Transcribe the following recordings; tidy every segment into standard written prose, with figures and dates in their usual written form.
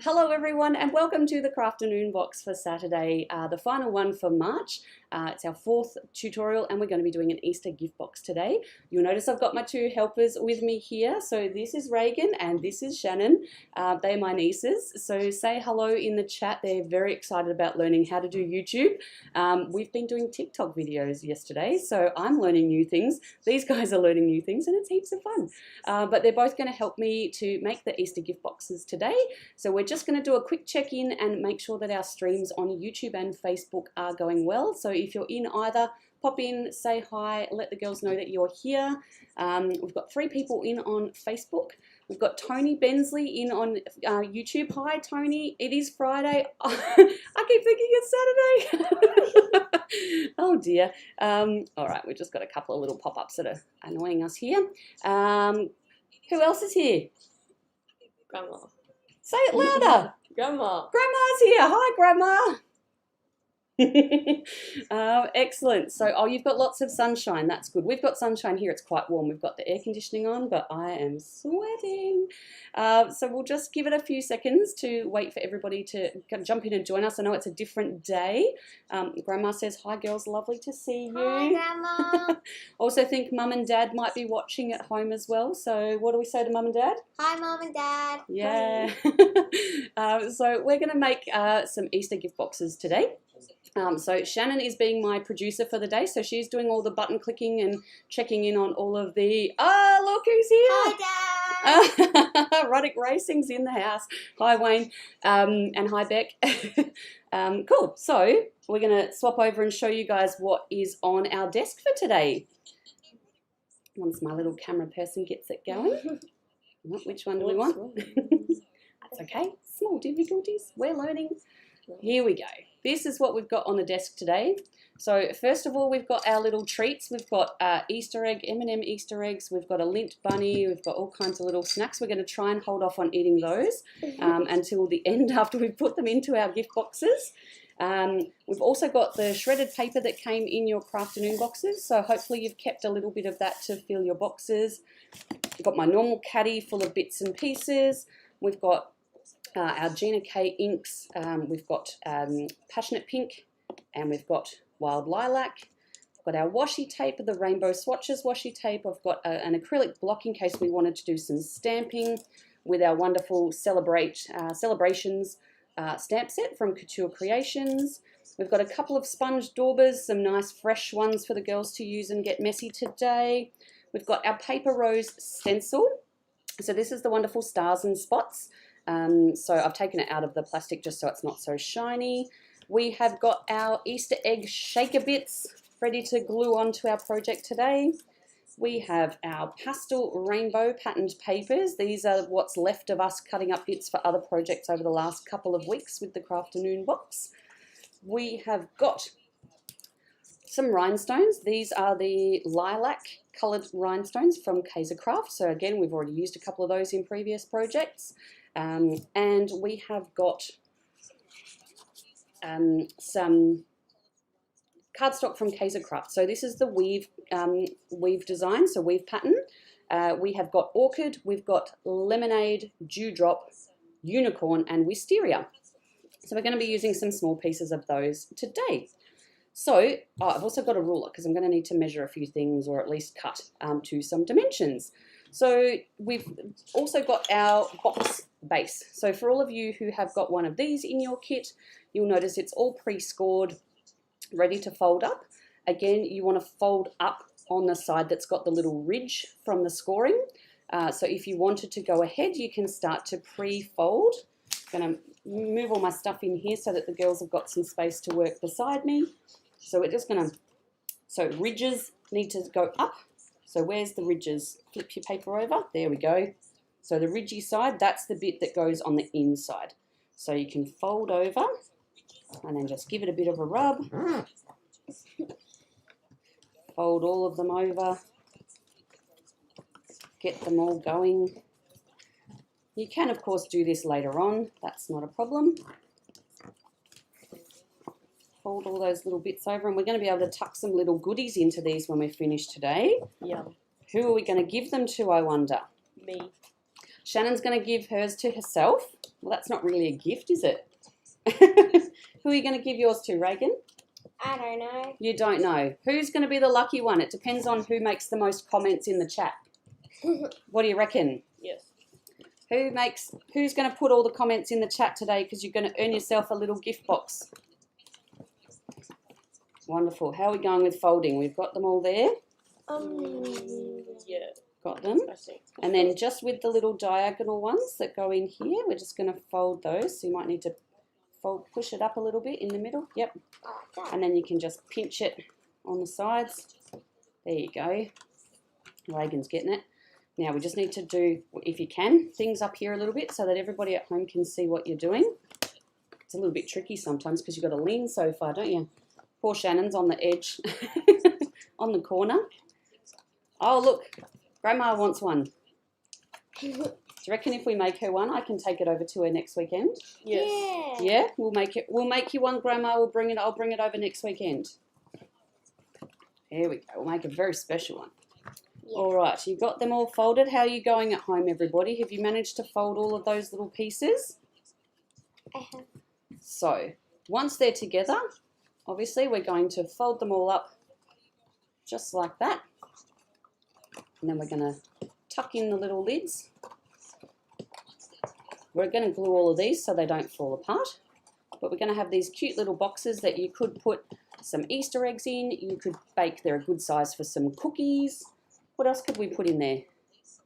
Hello everyone and welcome to the Crafternoon Box for Saturday, the final one for March. It's our fourth tutorial and we're going to be doing an Easter gift box today. You'll notice I've got my two helpers with me here. So this is Reagan and this is Shannon. They're my nieces. So say hello in the chat. They're very excited about learning how to do YouTube. We've been doing TikTok videos yesterday, so I'm learning new things. These guys are learning new things and it's heaps of fun. But they're both going to help me to make the Easter gift boxes today. So we're just going to do a quick check-in and make sure that our streams on YouTube and Facebook are going well. So if you're in either, pop in, say hi, let the girls know that you're here. We've got 3 people in on Facebook. We've got Tony Bensley in on YouTube. Hi Tony, it is Friday. I keep thinking it's Saturday. Oh dear. All right, we've just got a couple of little pop-ups that are annoying us here. Who else is here? Grandma. Say it louder. Grandma. Grandma's here. Hi, Grandma. Excellent. So, oh, you've got lots of sunshine. That's good. We've got sunshine here. It's quite warm. We've got the air conditioning on, but I am sweating. So we'll just give it a few seconds to wait for everybody to jump in and join us. I know it's a different day. Grandma says, hi, girls. Lovely to see you. Hi, Grandma. Also think Mum and Dad might be watching at home as well. So what do we say to Mum and Dad? Hi, Mum and Dad. Yeah. So we're going to make some Easter gift boxes today. So Shannon is being my producer for the day, so she's doing all the button clicking and checking in on all of the, look who's here. Hi, Dad. Ruddick Racing's in the house. Hi, Wayne, and hi, Beck. Cool, so we're going to swap over and show you guys what is on our desk for today. Once my little camera person gets it going. Which one do we want? That's okay, small difficulties, we're learning. Here we go. This is what we've got on the desk today. So first of all, we've got our little treats. We've got Easter egg, M&M Easter eggs. We've got a lint bunny. We've got all kinds of little snacks. We're going to try and hold off on eating those until the end after we've put them into our gift boxes. We've also got the shredded paper that came in your Crafternoon boxes. So hopefully you've kept a little bit of that to fill your boxes. I've got my normal caddy full of bits and pieces. We've got our Gina K inks, we've got Passionate Pink, and we've got Wild Lilac. We've got our washi tape, the Rainbow Swatches washi tape. I've got an acrylic block in case we wanted to do some stamping with our wonderful Celebrations stamp set from Couture Creations. We've got a couple of sponge daubers, some nice fresh ones for the girls to use and get messy today. We've got our Paper Rose stencil. So this is the wonderful stars and spots. So I've taken it out of the plastic just so it's not so shiny. We have got our Easter egg shaker bits ready to glue onto our project today. We have our pastel rainbow patterned papers. These are what's left of us cutting up bits for other projects over the last couple of weeks with the Crafternoon box. We have got some rhinestones. These are the lilac coloured rhinestones from Kaiser Craft. So again, we've already used a couple of those in previous projects. And we have got some cardstock from Kaiser Craft. So this is the weave design, so weave pattern. We have got orchid, we've got lemonade, dewdrop, unicorn, and wisteria. So we're going to be using some small pieces of those today. So I've also got a ruler because I'm going to need to measure a few things or at least cut to some dimensions. So we've also got our box base. So for all of you who have got one of these in your kit, you'll notice it's all pre-scored, ready to fold up. Again, you want to fold up on the side that's got the little ridge from the scoring. So if you wanted to go ahead, you can start to pre-fold. I'm going to move all my stuff in here so that the girls have got some space to work beside me. So we're just going to, so ridges need to go up. So where's the ridges? Flip your paper over. There we go. So the ridgy side, that's the bit that goes on the inside. So you can fold over and then just give it a bit of a rub. Fold all of them over. Get them all going. You can, of course, do this later on. That's not a problem. Fold all those little bits over, and we're going to be able to tuck some little goodies into these when we finish today. Yum. Who are we going to give them to, I wonder? Me. Shannon's going to give hers to herself. Well, that's not really a gift, is it? Who are you going to give yours to, Reagan? I don't know. You don't know. Who's going to be the lucky one? It depends on who makes the most comments in the chat. What do you reckon? Yes. Who's going to put all the comments in the chat today, because you're going to earn yourself a little gift box. Wonderful. How are we going with folding? We've got them all there. Yeah, Got them. I think. And then just with the little diagonal ones that go in here, we're just going to fold those. So you might need to push it up a little bit in the middle. Yep. And then you can just pinch it on the sides. There you go. Reagan's getting it. Now we just need to do, if you can, things up here a little bit so that everybody at home can see what you're doing. It's a little bit tricky sometimes because you've got to lean so far, don't you? Poor Shannon's on the edge, on the corner. Oh, look, Grandma wants one. Do you reckon if we make her one, I can take it over to her next weekend? Yes. Yeah. Yeah, we'll make it. We'll make you one, Grandma. I'll bring it over next weekend. Here we go. We'll make a very special one. Yeah. All right, you got them all folded. How are you going at home, everybody? Have you managed to fold all of those little pieces? I have. So once they're together, obviously we're going to fold them all up just like that. And then we're going to tuck in the little lids. We're going to glue all of these so they don't fall apart. But we're going to have these cute little boxes that you could put some Easter eggs in. You could bake. They're a good size for some cookies. What else could we put in there?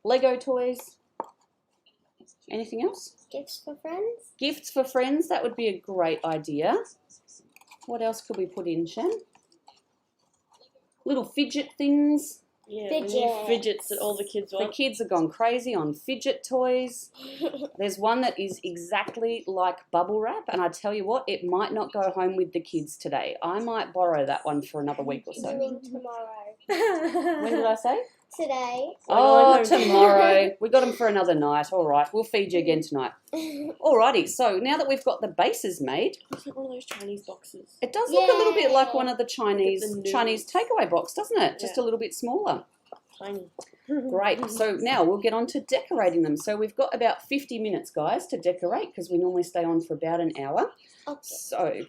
Lego toys. Anything else? Gifts for friends. Gifts for friends. That would be a great idea. What else could we put in, Shan? Little fidget things. Yeah, Fidgets. the new fidgets that all the kids The want. kids have gone crazy on fidget toys. There's one that is exactly like bubble wrap, and I tell you what, it might not go home with the kids today. I might borrow that one for another week or You so. mean tomorrow? When did I say? Today. Oh, tomorrow. We got them for another night. All right, we'll feed you again tonight. Alrighty, so now that we've got the bases made, It's like one of those Chinese boxes. it does look a little bit like Yay. one of the Chinese takeaway box, doesn't it? Just a little bit smaller. Tiny. Great. So now we'll get on to decorating them. So we've got about 50 minutes, guys, to decorate because we normally stay on for about an hour. Okay. So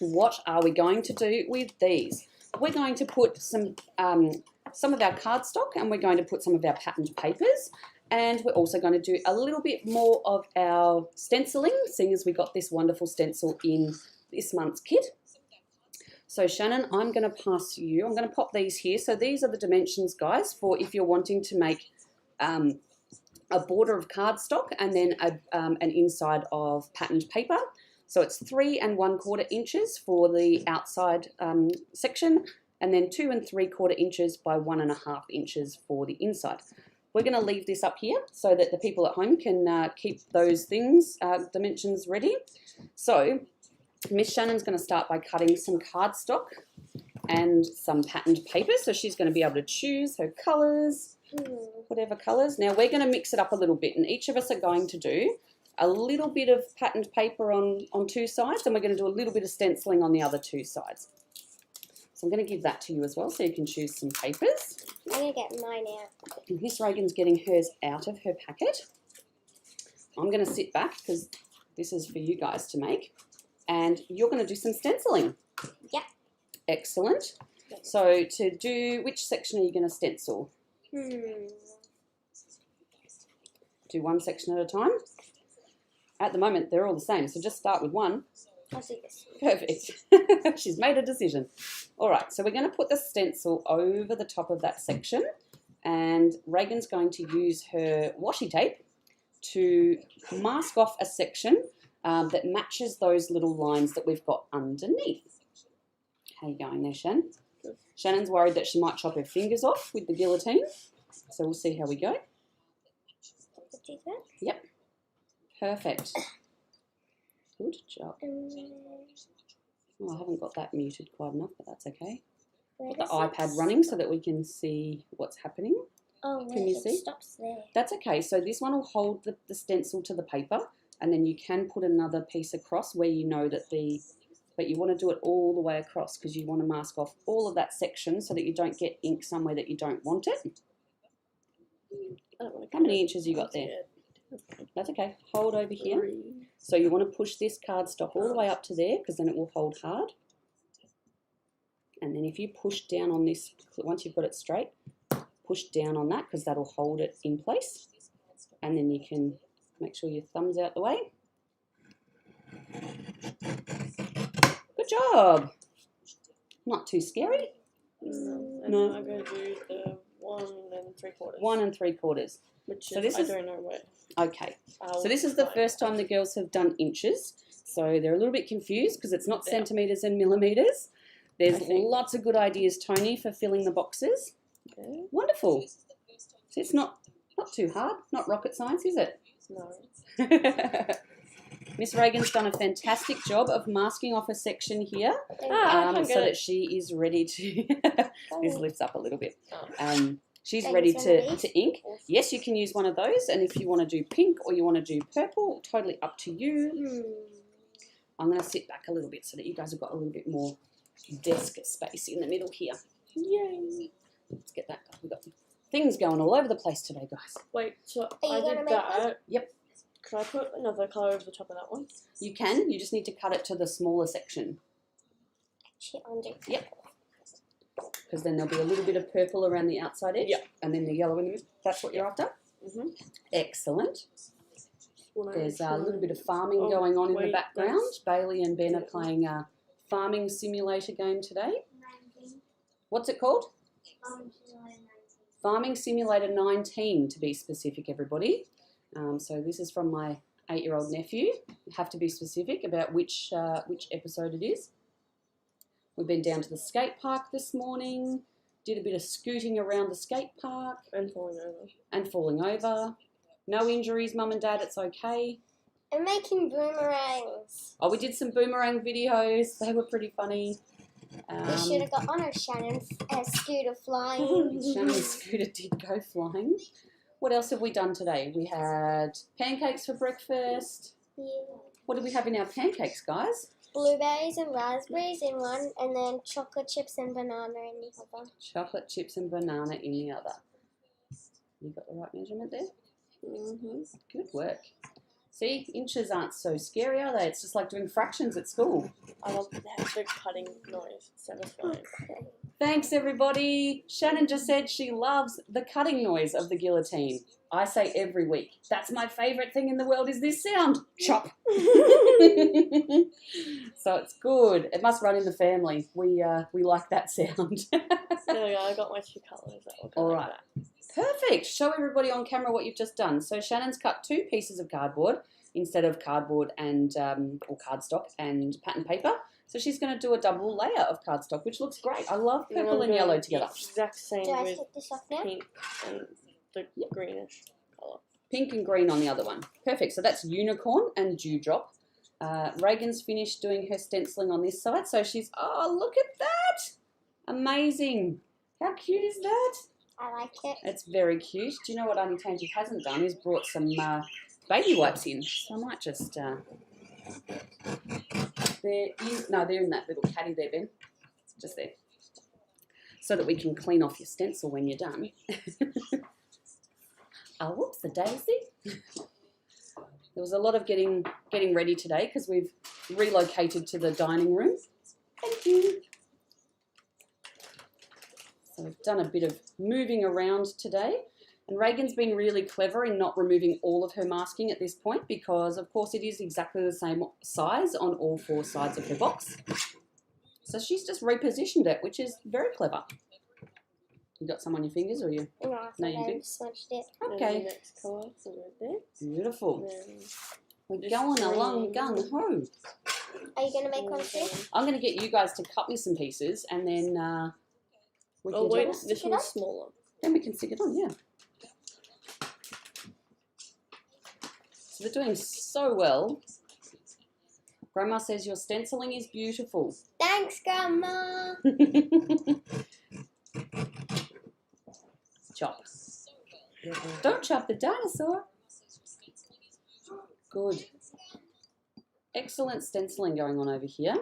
what are we going to do with these? We're going to put some of our cardstock, and we're going to put some of our patterned papers, and we're also going to do a little bit more of our stenciling, seeing as we got this wonderful stencil in this month's kit. So Shannon, I'm going to pass you, I'm going to pop these here. So these are the dimensions, guys, for if you're wanting to make a border of cardstock and then an inside of patterned paper. So it's 3 1/4 inches for the outside section, and then 2 3/4 inches by 1 1/2 inches for the inside. We're going to leave this up here so that the people at home can keep those things, dimensions ready. So Miss Shannon's going to start by cutting some cardstock and some patterned paper. So she's going to be able to choose her colours, whatever colours. Now we're going to mix it up a little bit, and each of us are going to do a little bit of patterned paper on 2 sides, and we're going to do a little bit of stenciling on the other 2 sides. So I'm going to give that to you as well so you can choose some papers. I'm going to get mine out. And Miss Reagan's getting hers out of her packet. I'm going to sit back because this is for you guys to make. And you're going to do some stenciling. Yep. Excellent. So to do, which section are you going to stencil? Do one section at a time. At the moment, they're all the same, so just start with one. I'll do this. Perfect. She's made a decision. All right, so we're going to put the stencil over the top of that section, and Reagan's going to use her washi tape to mask off a section that matches those little lines that we've got underneath. How are you going there, Shan? Shannon's worried that she might chop her fingers off with the guillotine, so we'll see how we go. Do that? Yep. Perfect. Good job. Oh, I haven't got that muted quite enough, but that's okay. Got the iPad running so that we can see what's happening. Oh, Can you it see? stops there. That's okay. So this one will hold the stencil to the paper, and then you can put another piece across where you know that but you want to do it all the way across because you want to mask off all of that section so that you don't get ink somewhere that you don't want it. I don't want to How many inches you got there? That's okay. Hold over here. 3. So you want to push this cardstock all the way up to there because then it will hold hard. And then if you push down on this, once you've got it straight, push down on that because that'll hold it in place. And then you can make sure your thumb's out the way. Good job. Not too scary. And No. I'm going to do the 1 3/4. 1 3/4. Which So is, this I is- don't know where. Okay. So this is the first time the girls have done inches. So they're a little bit confused because it's not Yeah. centimetres and millimetres. There's I think- lots of good ideas, Tony, for filling the boxes. Okay. Wonderful. So it's not too hard. Not rocket science, is it? No. Miss Reagan's done a fantastic job of masking off a section here Ah, I can't so get that it. she is ready to... This lifts up a little bit. Oh. She's Thanks, ready Emily. to ink. Yes, you can use one of those, and if you want to do pink or you want to do purple, totally up to you. I'm going to sit back a little bit so that you guys have got a little bit more desk space in the middle here. Yay. Let's get that. We've got things going all over the place today, guys. Wait, so you I gonna did make that. Yep. Could I put another colour over the top of that one? You can. You just need to cut it to the smaller section Yep. because then there'll be a little bit of purple around the outside edge Yep. and then the yellow in the middle. That's what you're after? Mm-hmm. Excellent. There's a little bit of farming going on in the background. Bailey and Ben are playing a farming simulator game today. What's it called? Farming Simulator 19 to be specific, everybody. So this is from my 8-year-old nephew. You have to be specific about which episode it is. We've been down to the skate park this morning, did a bit of scooting around the skate park And falling over. and falling over. No injuries, Mum and Dad, it's okay. I'm making boomerangs. Oh, we did some boomerang videos. They were pretty funny. We should have got on a Shannon's scooter flying. Shannon's scooter did go flying. What else have we done today? We had pancakes for breakfast. Yeah. What did we have in our pancakes, guys? Blueberries and raspberries in one, and then chocolate chips and banana in the other. Chocolate chips and banana in the other. You got the right measurement there? Mm-hmm. Good work. See, inches aren't so scary, are they? It's just like doing fractions at school. I love the cutting noise. It's satisfying. Thanks, everybody. Shannon just said she loves the cutting noise of the guillotine. I say every week, that's my favourite thing in the world is this sound. Chop. So it's good. It must run in the family. We like that sound. There we go. I got my 2 colours. That will go All like right. that. Perfect. Show everybody on camera what you've just done. So Shannon's cut 2 pieces of cardboard instead of cardboard and or cardstock and pattern paper. So she's going to do a double layer of cardstock, which looks great. I love And purple I'm and yellow going together. the exact same Do I with take this off now? pink and the greenish colour. Pink and green on the other one. Perfect. So that's unicorn and dewdrop. Reagan's finished doing her stenciling on this side. So she's, oh, look at that. Amazing. How cute is that? I like it. It's very cute. Do you know what Auntie Tangy hasn't done is brought some baby wipes in. So I might just... they're in that little caddy there, Ben. Just there. So that we can clean off your stencil when you're done. Oh, whoops, the daisy. There was a lot of getting ready today because we've relocated to the dining room. Thank you. So we've done a bit of moving around today. And Reagan's been really clever in not removing all of her masking at this point because, of course, it is exactly the same size on all 4 sides of her box. So she's just repositioned it, which is very clever. You got some on your fingers or you? No, I No, you thought I did? smudged it. And Okay. the next colour, so right there. Beautiful. And then We're this going along green. gung ho. Are you going to make one too? I'm going to get you guys to cut me some pieces and then we can Oh wait, just, this stick it one's on? smaller. then we can stick it on, yeah. So they're doing so well. Grandma says your stenciling is beautiful. Thanks, Grandma. Chop. Don't chop the dinosaur. Good. Excellent stenciling going on over here.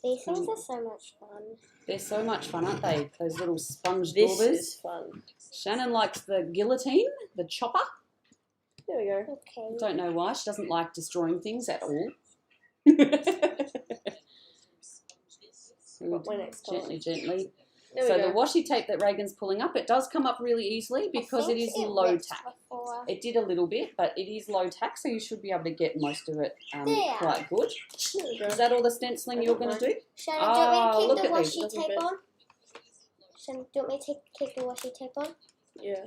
These ones are so much fun. They're so much fun, aren't they? Those little sponge This daubers. is fun. Shannon likes the guillotine, the chopper. There we go. Okay. Don't know why. She doesn't like destroying things at all. Got my next colour. Gently. There So we the go. washi tape that Reagan's pulling up, it does come up really easily because it is low tack. Before. It did a little bit, but it is low tack, so you should be able to get most of it There. quite good. There we go. Is that all the stenciling you're going to do? Shannon, do you want me look to keep at the these. washi Doesn't tape fit. on? Shannon, do you want me to keep the washi tape on? Yeah.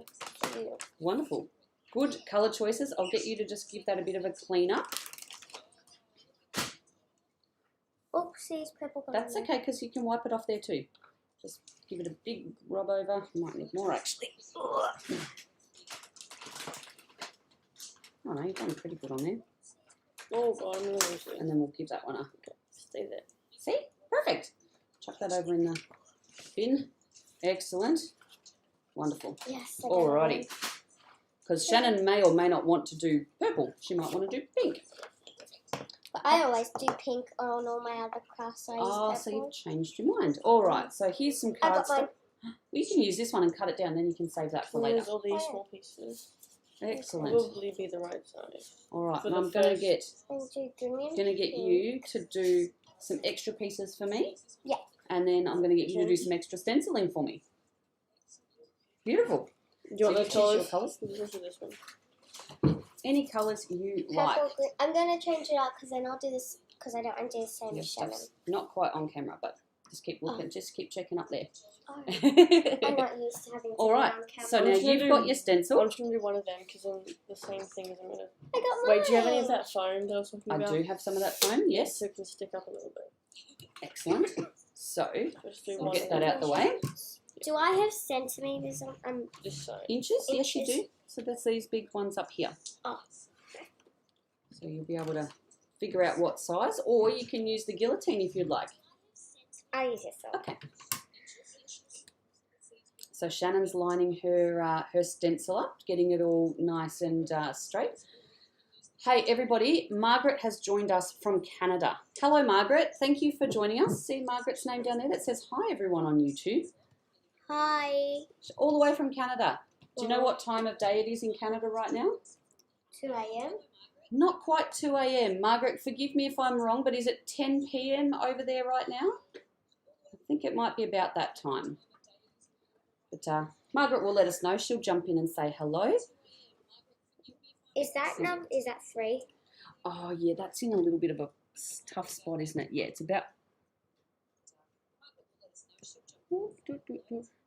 Wonderful. Good colour choices. I'll get you to just give that a bit of a clean up. Oopsies, purple got That's on okay because you can wipe it off there too. Just give it a big rub over. You might need more actually. Oh no, you've done pretty good on there. Oh god, I'm really losing. And then we'll give that one a Okay, stay there. see? Perfect. Chuck that over in the bin. Excellent. Wonderful. there. Yes. I got it Alrighty. on. Because Shannon may or may not want to do purple. She might want to do pink. But I always do pink on all my other crafts. I use Oh, so purple. you've changed your mind. All right. So here's some I got card mine. stock. Well, you can use this one and cut it down. Then you can save that for later. Where's all these Oh, yeah. small pieces? Excellent. Probably be the right size. All right. For And the I'm going to first- get you to do some extra pieces for me. Yeah. And then I'm going to get you to do some extra stenciling for me. Beautiful. Do you want So those you choose your colours? colours? This or this one? Any colours you like. Purple, green. I'm going to change it up because then I'll do this because I don't want to do the same Your as Shannon. stuff's not quite on camera, but just keep looking. Just keep checking up there. Oh, I'm not used to having to All be right. on camera. So I'm now just gonna you've do- got your stencil. I'm just going to do one of them because then the same thing as I'm going to... I got mine. Wait, do you have any of that foam that I was talking I about? do have some of that foam. Yes. So it can stick up a little bit. Excellent. So Just do we'll one get of that them. out the way. Do I have centimeters on? Just so. Inches? Yes, you Inches. do. So that's these big ones up here. Oh. So you'll be able to figure out what size, or you can use the guillotine if you'd like. I use it for. Okay. So Shannon's lining her her stencil up, getting it all nice and straight. Hey everybody, Margaret has joined us from Canada. Hello Margaret, thank you for joining us. See Margaret's name down there that says hi everyone on YouTube. Hi. All the way from Canada. Do you know what time of day it is in Canada right now? 2 a.m. Not quite 2 a.m. Margaret, forgive me if I'm wrong, but is it 10 p.m. over there right now? I think it might be about that time. But Margaret will let us know. She'll jump in and say hello. Is that free? Oh, yeah, that's in a little bit of a tough spot, isn't it? Yeah, it's about...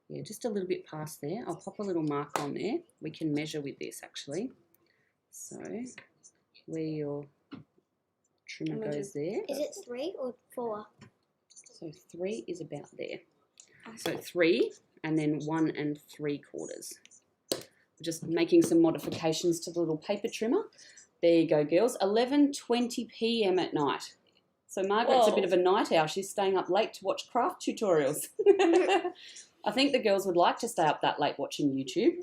Yeah, just a little bit past there. I'll pop a little mark on there. We can measure with this, actually. So, where your trimmer goes there. Is it 3 or 4? So 3 is about there. So 3 and then 1 3/4. Just making some modifications to the little paper trimmer. There you go, girls. 11:20 p.m. at night. So Margaret's a bit of a night owl. She's staying up late to watch craft tutorials. I think the girls would like to stay up that late watching YouTube.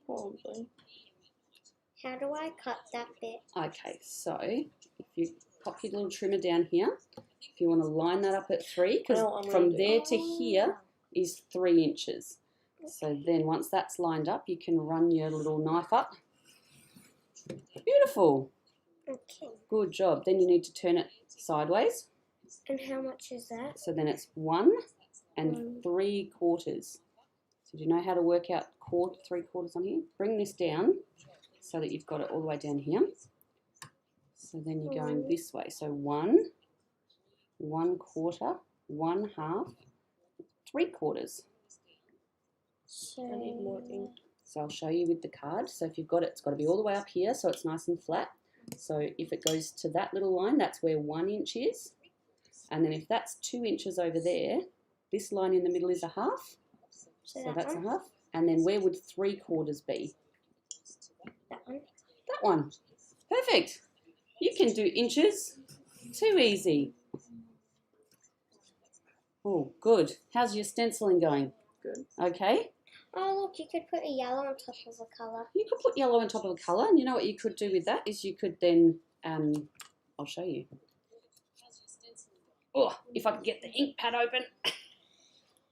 Probably. How do I cut that bit? Okay, so if you pop your little trimmer down here, if you want to line that up at 3, because from there to here is 3 inches. So then once that's lined up, you can run your little knife up. Beautiful. Okay. Good job. Then you need to turn it sideways. And how much is that? So then it's 1 3/4. So do you know how to work out 3/4 on here? Bring this down so that you've got it all the way down here. So then you're going this way. So 1 1/4, 1/2, 3/4. So, I need more ink. So I'll show you with the card. So if you've got it, it's got to be all the way up here so it's nice and flat. So if it goes to that little line, that's where 1 inch is. And then if that's 2 inches over there, this line in the middle is 1/2. So that's 1/2. And then where would 3/4 be? That one. That one. Perfect. You can do inches. Too easy. Oh, good. How's your stenciling going? Good. Okay. Oh, look, you could put a yellow on top of a colour. You could put yellow on top of a colour, and you know what you could do with that is you could then, I'll show you. Oh, if I could get the ink pad open.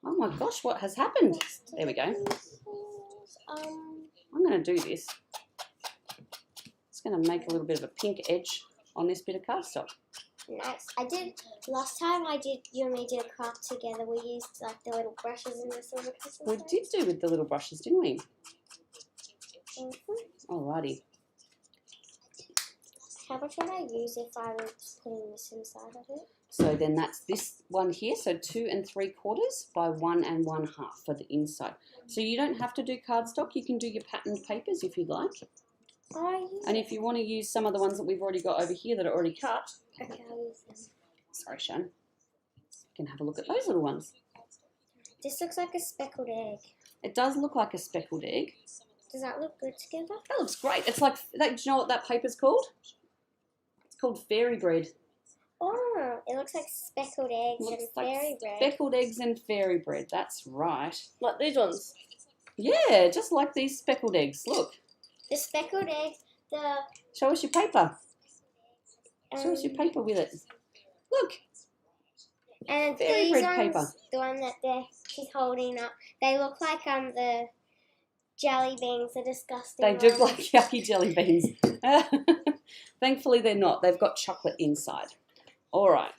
Oh my gosh, what has happened? There we go. I'm going to do this. It's going to make a little bit of a pink edge on this bit of cardstock. Nice. I did last time. You and me did a craft together. We used like the little brushes and the silver crystals. We did do with the little brushes, didn't we? Mm-hmm. Alrighty. How much would I use if I was putting this inside of it? So then that's this one here. So 2 3/4 by 1 1/2 for the inside. So you don't have to do cardstock. You can do your patterned papers if you'd like. And if you want to use some of the ones that we've already got over here that are already cut. Okay, I'll use them. Sorry, Shan. You can have a look at those little ones. This looks like a speckled egg. It does look like a speckled egg. Does that look good together? That looks great. It's like, do you know what that paper's called? It's called fairy bread. Oh, it looks like speckled eggs and fairy bread. Speckled eggs and fairy bread. That's right. Like these ones. Yeah, just like these speckled eggs. Look. The speckled egg, Show us your paper. Show us your paper with it. Look. And fairy these bread ones, paper. the one that she's holding up, they look like the jelly beans, the disgusting They do ones. look like yucky jelly beans. Thankfully they're not. They've got chocolate inside. All right.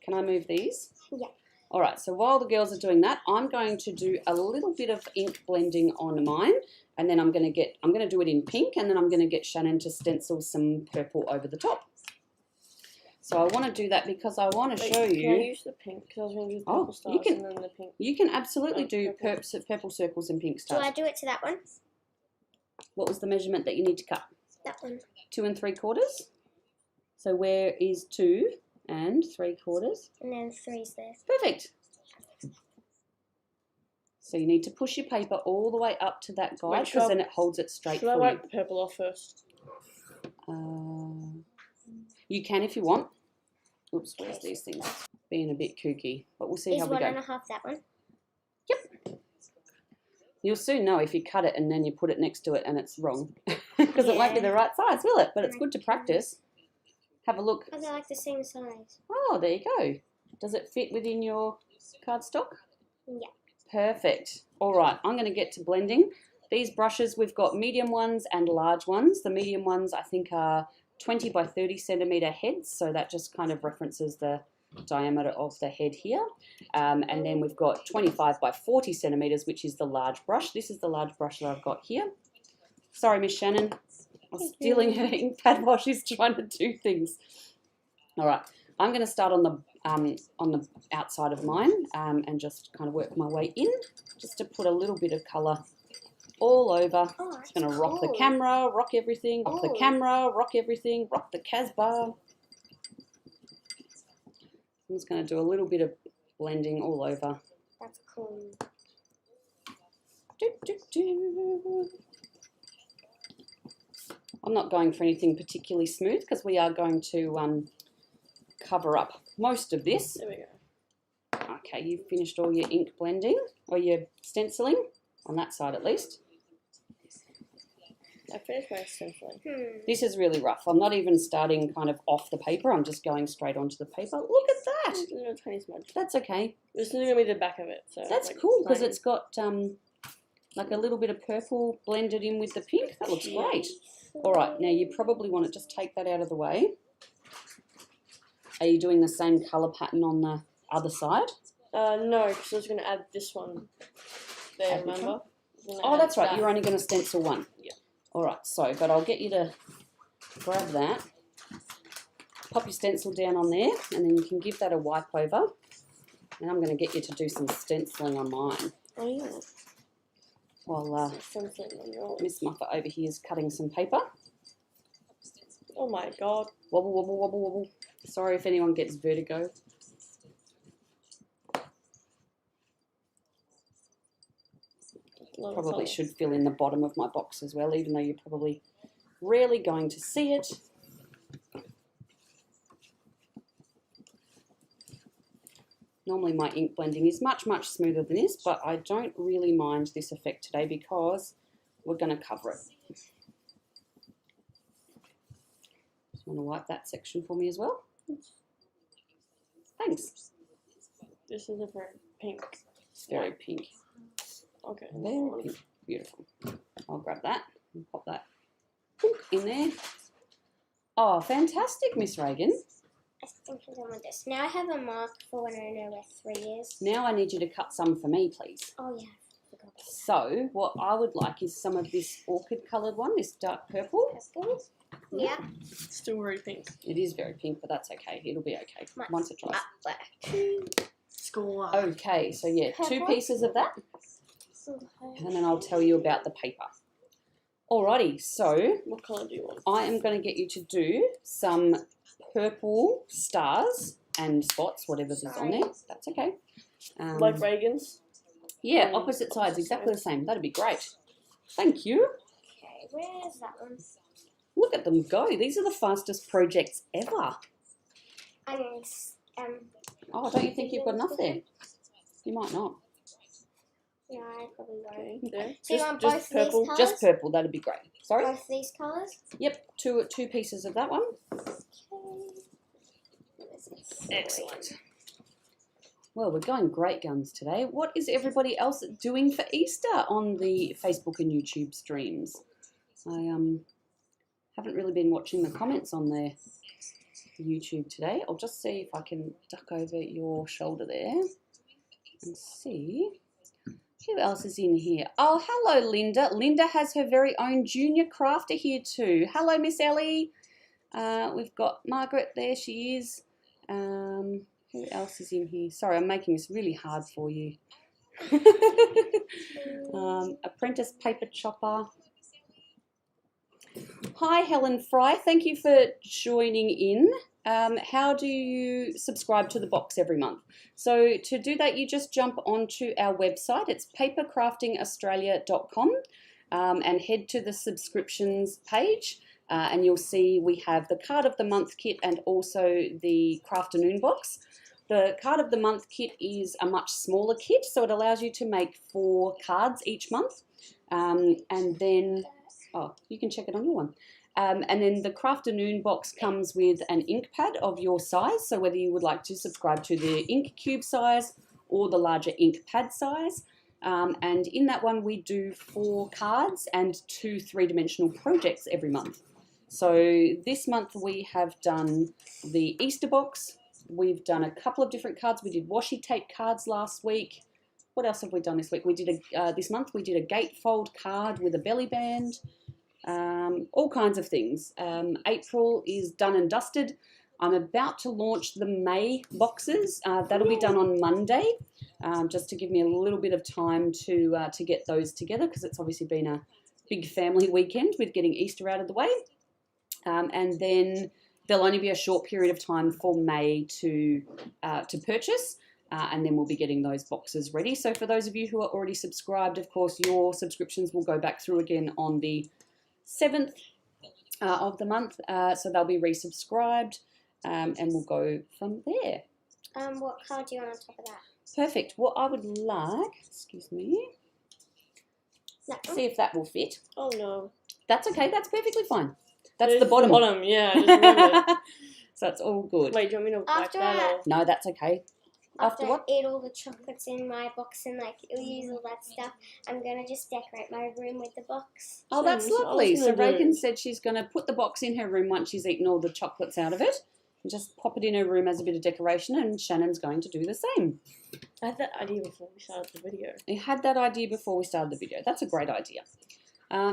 Can I move these? Yeah. All right. So while the girls are doing that, I'm going to do a little bit of ink blending on mine, and then I'm going to do it in pink, and then I'm going to get Shannon to stencil some purple over the top. So I want to do that because I want to show you. Can I use the pink? Because I was going to use the purple stars and then the pink. You can absolutely do purple circles and pink Do stars. I do it to that one? What was the measurement that you need to cut? That one. 2 3/4. So where is 2 3/4? And then 3's there. Perfect. So you need to push your paper all the way up to that guide because then it holds it straight for you. Should I wipe the purple off first? You can if you want. Oops, where's these things? Being a bit kooky, but we'll see how we go. Is 1 1/2 that one? Yep. You'll soon know if you cut it and then you put it next to it and it's wrong. Because it won't be the right size, will it? But it's good to practice. Have a look. Oh, they're like the same size. Oh, there you go. Does it fit within your cardstock? Yeah. Perfect. All right, I'm going to get to blending. These brushes, we've got medium ones and large ones. The medium ones, I think, are 20 by 30 centimetre heads, so that just kind of references the diameter of the head here. And then we've got 25 by 40 centimetres, which is the large brush. This is the large brush that I've got here. Sorry, Miss Shannon. I'm stealing her ink pad while she's trying to do things. All right, I'm going to start on the outside of mine and just kind of work my way in, just to put a little bit of colour all over. Oh, It's going to rock the camera, rock everything, rock the camera, rock everything, rock the Casbah. I'm just going to do a little bit of blending all over. That's cool. I'm not going for anything particularly smooth because we are going to cover up most of this. There we go. Okay, you've finished all your ink blending or your stenciling on that side at least. I finished my stenciling. This is really rough. I'm not even starting kind of off the paper. I'm just going straight onto the paper. Look at that. A little tiny smudge. That's okay. This is going to be the back of it. So That's like, cool because tiny. it's got like a little bit of purple blended in with the pink. That looks great. All right, now you probably want to just take that out of the way. Are you doing the same colour pattern on the other side? No, because I was going to add this one there, Add which remember? Oh, that's right. You're only going to stencil one. Yeah. All right, so, but I'll get you to grab that. Pop your stencil down on there, and then you can give that a wipe over. And I'm going to get you to do some stenciling on mine. Oh, yeah. While Stenciling on yours. Miss Muffet over here is cutting some paper. Oh my god. Wobble, wobble, wobble, wobble. Sorry if anyone gets vertigo. Probably should fill in the bottom of my box as well, even though you're probably rarely going to see it. Normally my ink blending is much, much smoother than this, but I don't really mind this effect today because we're going to cover it. Just want to wipe that section for me as well. Thanks. This is a very pink. It's very pink. Okay. Very pink. Beautiful. I'll grab that and pop that in there. Oh, fantastic, Miss Reagan. I think I'm done with this. Now I have a mark for when I know we're 3 years. Now I need you to cut some for me, please. Oh, yeah. I forgot about that. So what I would like is some of this orchid coloured one, this dark purple. Purple? Yeah. Still very pink. It is very pink, but that's okay. It'll be okay once it dries. Black. Score. Okay, so yeah, 2 Purple? pieces of that, and then I'll tell you about the paper. Alrighty, so What colour do you want? I am going to get you to do some purple stars and spots, whatever's on there. That's okay. Like Reagan's? Yeah, opposite sides, exactly the same. That'd be great. Thank you. Okay, where's that one? Look at them go. These are the fastest projects ever. I mean, Oh, don't you think you've got enough there? You might not. yeah, I probably won't. Okay, there. So you want just both purple. these colours? Just purple, that'd be great. Sorry? Both these colours? Yep, two pieces of that one. Okay. Where's this? Excellent. Well, we're going great guns today. What is everybody else doing for Easter on the Facebook and YouTube streams? I haven't really been watching the comments on the YouTube today. I'll just see if I can duck over your shoulder there and see who else is in here. Oh, hello, Linda. Linda has her very own junior crafter here too. Hello, Miss Ellie. We've got Margaret there. She is. Who else is in here? Sorry, I'm making this really hard for you. Apprentice paper chopper. Hi, Helen Fry. Thank you for joining in. How do you subscribe to the box every month? So to do that, you just jump onto our website. It's papercraftingaustralia.com and head to the subscriptions page. And you'll see we have the card of the month kit and also the Crafternoon box. The card of the month kit is a much smaller kit, so it allows you to make 4 cards each month. And then, oh, you can check it on your one. And then the Crafternoon box comes with an ink pad of your size, so whether you would like to subscribe to the ink cube size or the larger ink pad size. And in that one we do 4 cards and 2 3-dimensional projects every month. So this month we have done the Easter box. We've done a couple of different cards. We did washi tape cards last week. What else have we done this week? We did this month we did a gatefold card with a belly band. All kinds of things. April is done and dusted. I'm about to launch the May boxes. That'll be done on Monday, just to give me a little bit of time to get those together, because it's obviously been a big family weekend with getting Easter out of the way. And then there'll only be a short period of time for May to purchase, and then we'll be getting those boxes ready. So for those of you who are already subscribed, of course, your subscriptions will go back through again on the 7th of the month, so they'll be resubscribed, and we'll go from there. What card do you want on top of that? Perfect. What I would like, excuse me, see if that will fit. Oh no. That's okay, that's perfectly fine. That's There's the bottom. Yeah, I just remembered. So it's all good. Wait, do you want me to wipe After that I- off? No, that's okay. After After what? I eat all the chocolates in my box and like use all that stuff, I'm gonna just decorate my room with the box. Oh, that's Sounds lovely. So awesome. Reagan said she's going to put the box in her room once she's eaten all the chocolates out of it, and just pop it in her room as a bit of decoration, and Shannon's going to do the same. I had that idea before we started the video. You had that idea before we started the video. That's a great idea.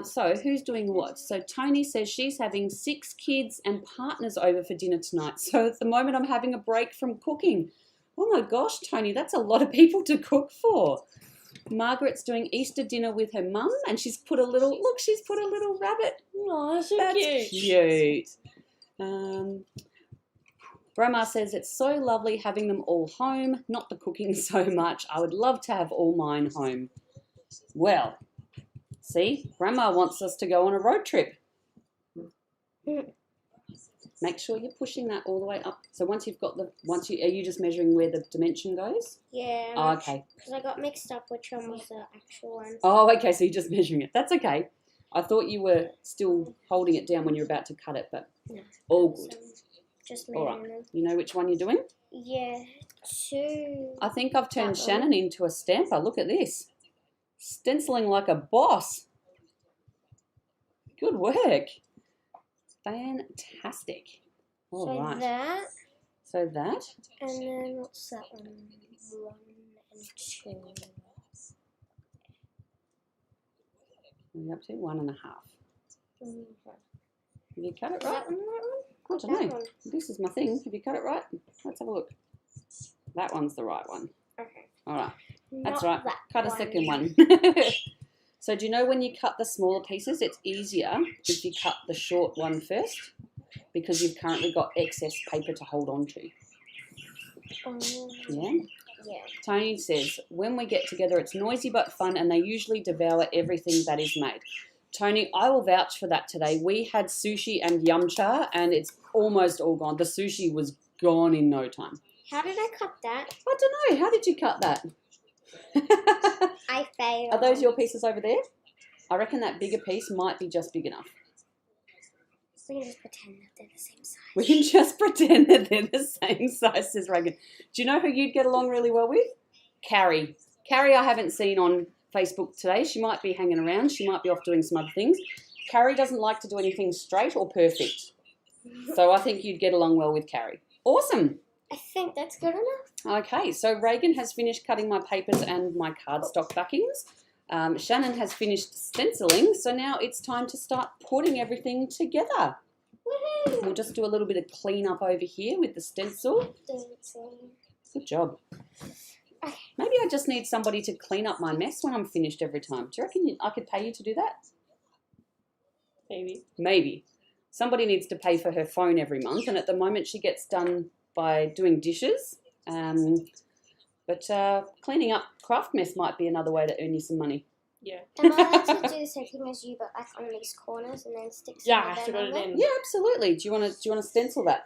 So who's doing what? So Tony says she's having 6 kids and partners over for dinner tonight. So at the moment I'm having a break from cooking. Oh my gosh, Tony, that's a lot of people to cook for. Margaret's doing Easter dinner with her mum, and she's put a little, look, she's put a little rabbit. Oh, that's so That's cute. Grandma says it's so lovely having them all home, not the cooking so much. I would love to have all mine home. Well, see, Grandma wants us to go on a road trip. Make sure you're pushing that all the way up. So once you've got are you just measuring where the dimension goes? Yeah. Oh, okay. Because I got mixed up which one was the actual one. Oh, okay, so you're just measuring it. That's okay. I thought you were still holding it down when you're about to cut it, but No. all good. So, just All measuring right. them. You know which one you're doing? Yeah, 2. I think I've turned That one. Shannon into a stamper. Look at this. Stenciling like a boss. Good work. Fantastic. All So right. that, So that. and then what's that one? 1 and 2. What are you up to? 1.5. Mhm. Have you cut it Is right? that one the right one? I don't That know. one. This is my thing. Have you cut it right? Let's have a look. That one's the right one. Okay. All right. That's Not right. that Cut a one. second one. So do you know when you cut the smaller pieces, it's easier if you cut the short one first because you've currently got excess paper to hold on to. Yeah? Yeah. Tony says, when we get together, it's noisy but fun and they usually devour everything that is made. Tony, I will vouch for that today. We had sushi and yum cha and it's almost all gone. The sushi was gone in no time. How did I cut that? I don't know. How did you cut that? I failed. Are those your pieces over there? I reckon that bigger piece might be just big enough. We can just pretend that they're the same size. We can just pretend that they're the same size, says Reagan. Do you know who you'd get along really well with? Carrie. Carrie I haven't seen on Facebook today. She might be hanging around. She might be off doing some other things. Carrie doesn't like to do anything straight or perfect. So I think you'd get along well with Carrie. Awesome. I think that's good enough. Okay, so Reagan has finished cutting my papers and my cardstock backings. Shannon has finished stenciling, so now it's time to start putting everything together. Woohoo! We'll just do a little bit of clean up over here with the stencil. Good job. Okay. Maybe I just need somebody to clean up my mess when I'm finished every time. Do you reckon I could pay you to do that? Maybe. Maybe. Somebody needs to pay for her phone every month, and at the moment she gets done by doing dishes. But cleaning up craft mess might be another way to earn you some money. Yeah. Am I allowed to do the same thing as you, but like on these corners and then stick some Yeah, I of have to them go on it there? in. Yeah, absolutely. Do you want to stencil that?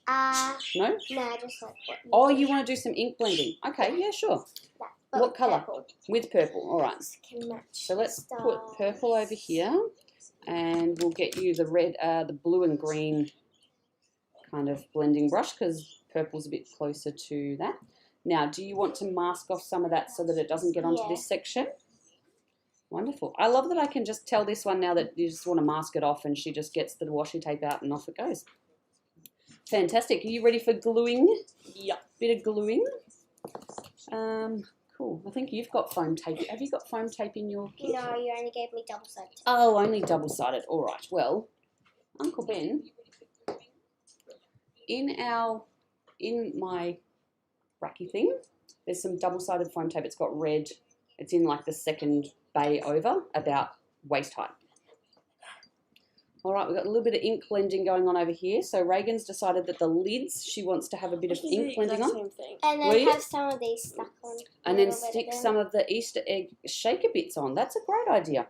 No? No, just like what Oh, did. you want to do some ink blending? Okay, yeah, sure. That, but What with colour? purple. With purple. All right. Can match So let's the put purple over here, and we'll get you the red, the blue and green kind of blending brush because purple's a bit closer to that. Now, do you want to mask off some of that so that it doesn't get onto Yeah. this section? Wonderful. I love that I can just tell this one now that you just want to mask it off and she just gets the washi tape out and off it goes. Fantastic. Are you ready for gluing? Yeah. Bit of gluing. Cool. I think you've got foam tape. Have you got foam tape in your kit? No, you only gave me double-sided. Oh, only double-sided. All right. Well, Uncle Ben, in my racky thing, there's some double-sided foam tape. It's got red. It's in like the second bay over, about waist height. All right, we've got a little bit of ink blending going on over here. So Reagan's decided that the lids she wants to have a bit of ink blending on. Same thing. And Will then you? have some of these stuck on. And then stick some of the Easter egg shaker bits on. That's a great idea.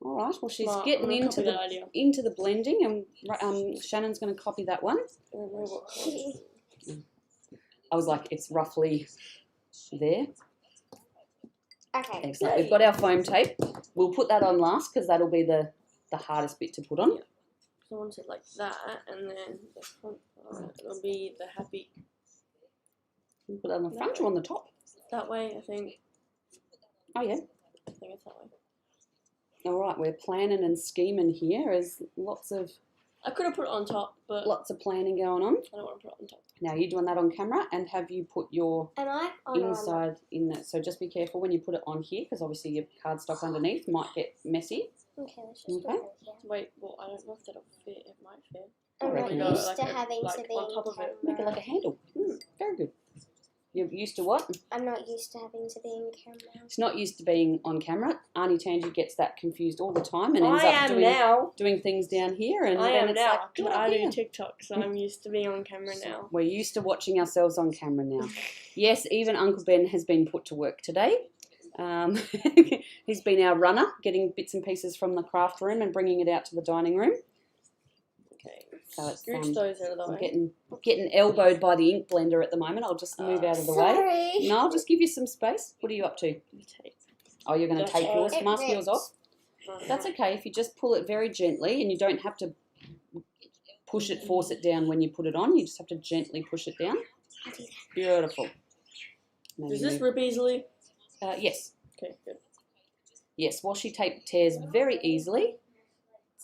All right, well she's Smart. getting I'm gonna into copy the that idea. into the blending, and Shannon's going to copy that one. I was like, it's roughly there. Okay. Excellent. We've got our foam tape. We'll put that on last because that'll be the hardest bit to put on. So I want it like that, and then the front part will be the happy. We'll put that on the front or on the top. That way, I think. Oh yeah. I think it's that way. All right, we're planning and scheming here. There's lots of I could have put it on top, but planning going on. I don't want to put it on top. Now you're doing that on camera, and have you put your Am I? Oh, no, I'm not. inside in that? So just be careful when you put it on here, because obviously your cardstock underneath might get messy. Okay, let's just Okay. put it here. Wait, well, I don't know if that'll fit. It might fit. I I'm reckon not it used does. to Like a- having like to be on top in of it. Make it like a handle. Very good. You're used to what? I'm not used to having to be in camera. It's not used to being on camera. Auntie Tangi gets that confused all the time and ends I up am now. doing things down here, and I then am it's now. like, do But it I up do here. TikTok, so I'm used to being on camera now. We're used to watching ourselves on camera now. Yes, even Uncle Ben has been put to work today. He's been our runner, getting bits and pieces from the craft room and bringing it out to the dining room. Okay. So it's Scooch those out of the I'm way. getting elbowed by the ink blender at the moment. I'll just move out of the way. Sorry. No, I'll just give you some space. What are you up to? Tape. Oh, you're going to That's take all. yours, It mask yours rips. off? That's okay if you just pull it very gently, and you don't have to push it, force it down when you put it on. You just have to gently push it down. I'll do that. Beautiful. Maybe Does this move- rip easily? Yes. Okay, good. Yes, washi tape tears very easily.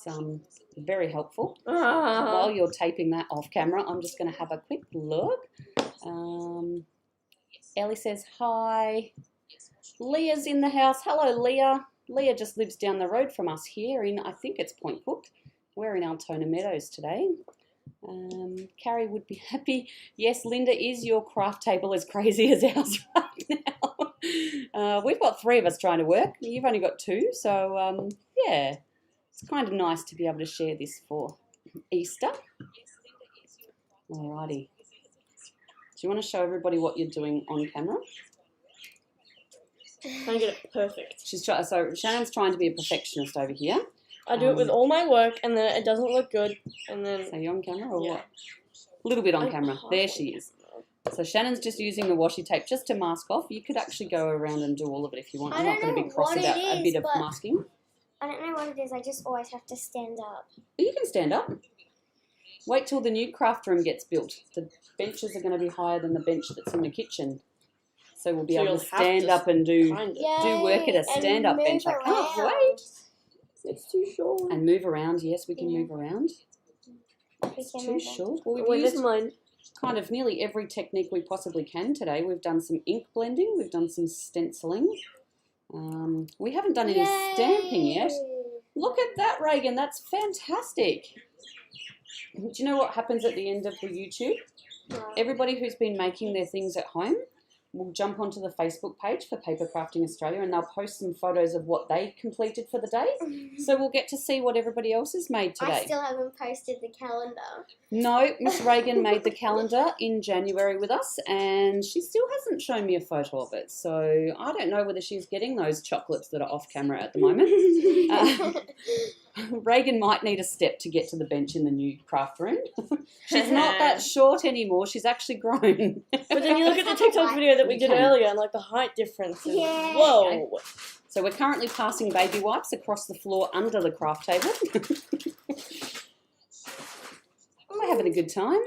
It's very helpful. While you're taping that off camera, I'm just going to have a quick look. Ellie says hi. Leah's in the house. Hello, Leah. Leah just lives down the road from us here in, I think it's Point Cook. We're in Altona Meadows today. Carrie would be happy. Yes, Linda, is your craft table as crazy as ours right now? We've got 3 of us trying to work. You've only got 2, so yeah, it's kind of nice to be able to share this for Easter. Alrighty. Do you want to show everybody what you're doing on camera? Trying to get it perfect. So Shannon's trying to be a perfectionist over here. I do it with all my work, and then it doesn't look good, and then... So you on camera or Yeah. what? A little bit on I'm camera. half There on she is. camera. So Shannon's just using the washi tape just to mask off. You could actually go around and do all of it if you want. I I'm not don't going to know be cross what about it a is, bit of but- masking. I don't know what it is. I just always have to stand up. But you can stand up. Wait till the new craft room gets built. The benches are going to be higher than the bench that's in the kitchen. So we'll be So able you'll to have stand to up and do Kind of. Yay, work at a and stand-up move bench. I can't around. wait. It's too short. and move around. Yes, we can Yeah. move around. We It's can too move on. short. Well, we've Wait, used never mind. kind of nearly every technique we possibly can today. We've done some ink blending. We've done some stenciling. We haven't done any stamping yet. Look at that, Reagan. That's fantastic. Do you know what happens at the end of the YouTube? Right. Everybody who's been making their things at home will jump onto the Facebook page for Papercrafting Australia and they'll post some photos of what they completed for the day. So we'll get to see what everybody else has made today. I still haven't posted the calendar. No, Miss Reagan made the calendar in January with us and she still hasn't shown me a photo of it. So I don't know whether she's getting those chocolates that are off camera at the moment. Reagan might need a step to get to the bench in the new craft room. She's not that short anymore. She's actually grown. But then you look at the TikTok video that we You did can. earlier and like the height difference. Is, Yeah. Whoa. So we're currently passing baby wipes across the floor under the craft table. We're having a good time.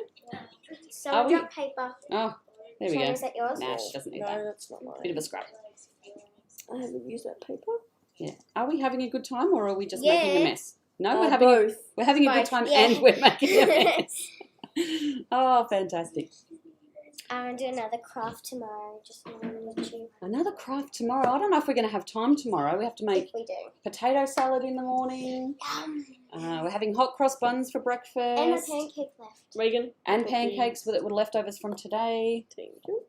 So Are I we? dropped paper. Oh, there we Shane, go. is that yours? Nah, she doesn't need No, that. that's not mine. Bit of a scrap. I haven't used that paper. Yeah. Are we having a good time or are we just Yeah. making a mess? No, we're Both. having a good Both, time yeah. and we're making a mess. Oh, fantastic. I'm going to do another craft tomorrow, just on YouTube. Another craft tomorrow. I don't know if we're going to have time tomorrow. We have to make If we do. potato salad in the morning. Yum. We're having hot cross buns for breakfast. And a pancake left. Reagan. And Cookie. pancakes that were leftovers from today. Thank you.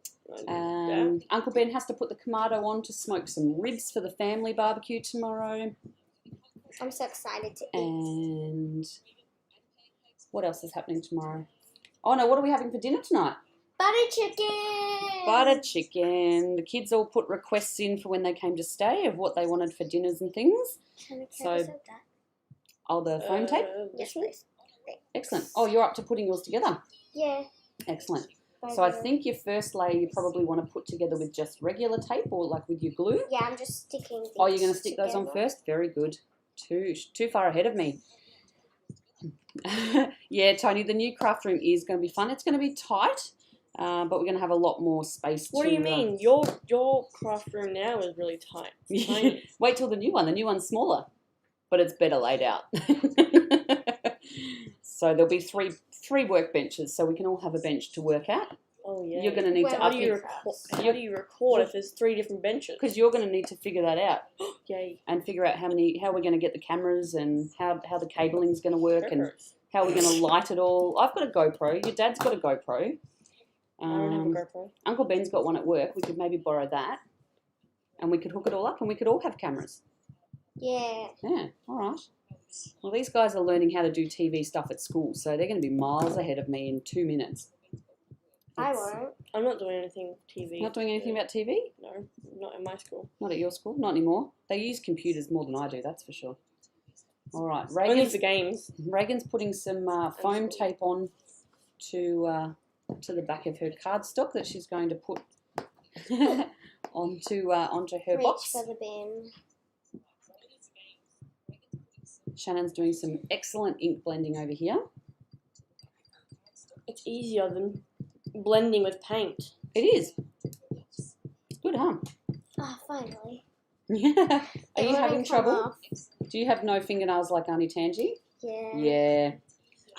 Uncle Ben has to put the Kamado on to smoke some ribs for the family barbecue tomorrow. I'm so excited to eat. And what else is happening tomorrow? Oh no, what are we having for dinner tonight? Butter chicken! Butter chicken. The kids all put requests in for when they came to stay of what they wanted for dinners and things. Can we So- episode that? Oh, the foam tape? Yes, please. Excellent. Oh, you're up to putting yours together. Yeah. Excellent. So I think your first layer you probably want to put together with just regular tape or like with your glue. Yeah, I'm just sticking these Oh, you're going to stick those on together. first? Very good. Too far ahead of me. Yeah, Tony, the new craft room is going to be fun. It's going to be tight, but we're going to have a lot more space. What do you mean? Your craft room now is really tight. Tiny. Wait till the new one. The new one's smaller, but it's better laid out. So there'll be three workbenches, so we can all have a bench to work at. Oh yeah. You're going to need Well, to How up do you your record? How do you record if there's 3 different benches? because you're going to need to figure that out Yay. and figure out how we're going to get the cameras and how the cabling is going to work and how we're going to light it all. I've got a GoPro. Your dad's got a GoPro. I don't have a GoPro. Uncle Ben's got one at work. We could maybe borrow that, and we could hook it all up, and we could all have cameras. Yeah. Yeah, all right. Well, these guys are learning how to do TV stuff at school, so they're going to be miles ahead of me in 2 minutes. I It's- won't. I'm not doing anything TV. Not doing anything about TV? No, not in my school. Not at your school? Not anymore? They use computers more than I do, that's for sure. All right, Only for games. Reagan's putting some foam school. tape on to the back of her cardstock that she's going to put onto her Reach box. for the bin. Shannon's doing some excellent ink blending over here. It's easier than blending with paint. It is. Good, huh? Oh, finally. Yeah. Are It you having wouldn't come trouble? off. Do you have no fingernails like Auntie Tangy? Yeah. Yeah.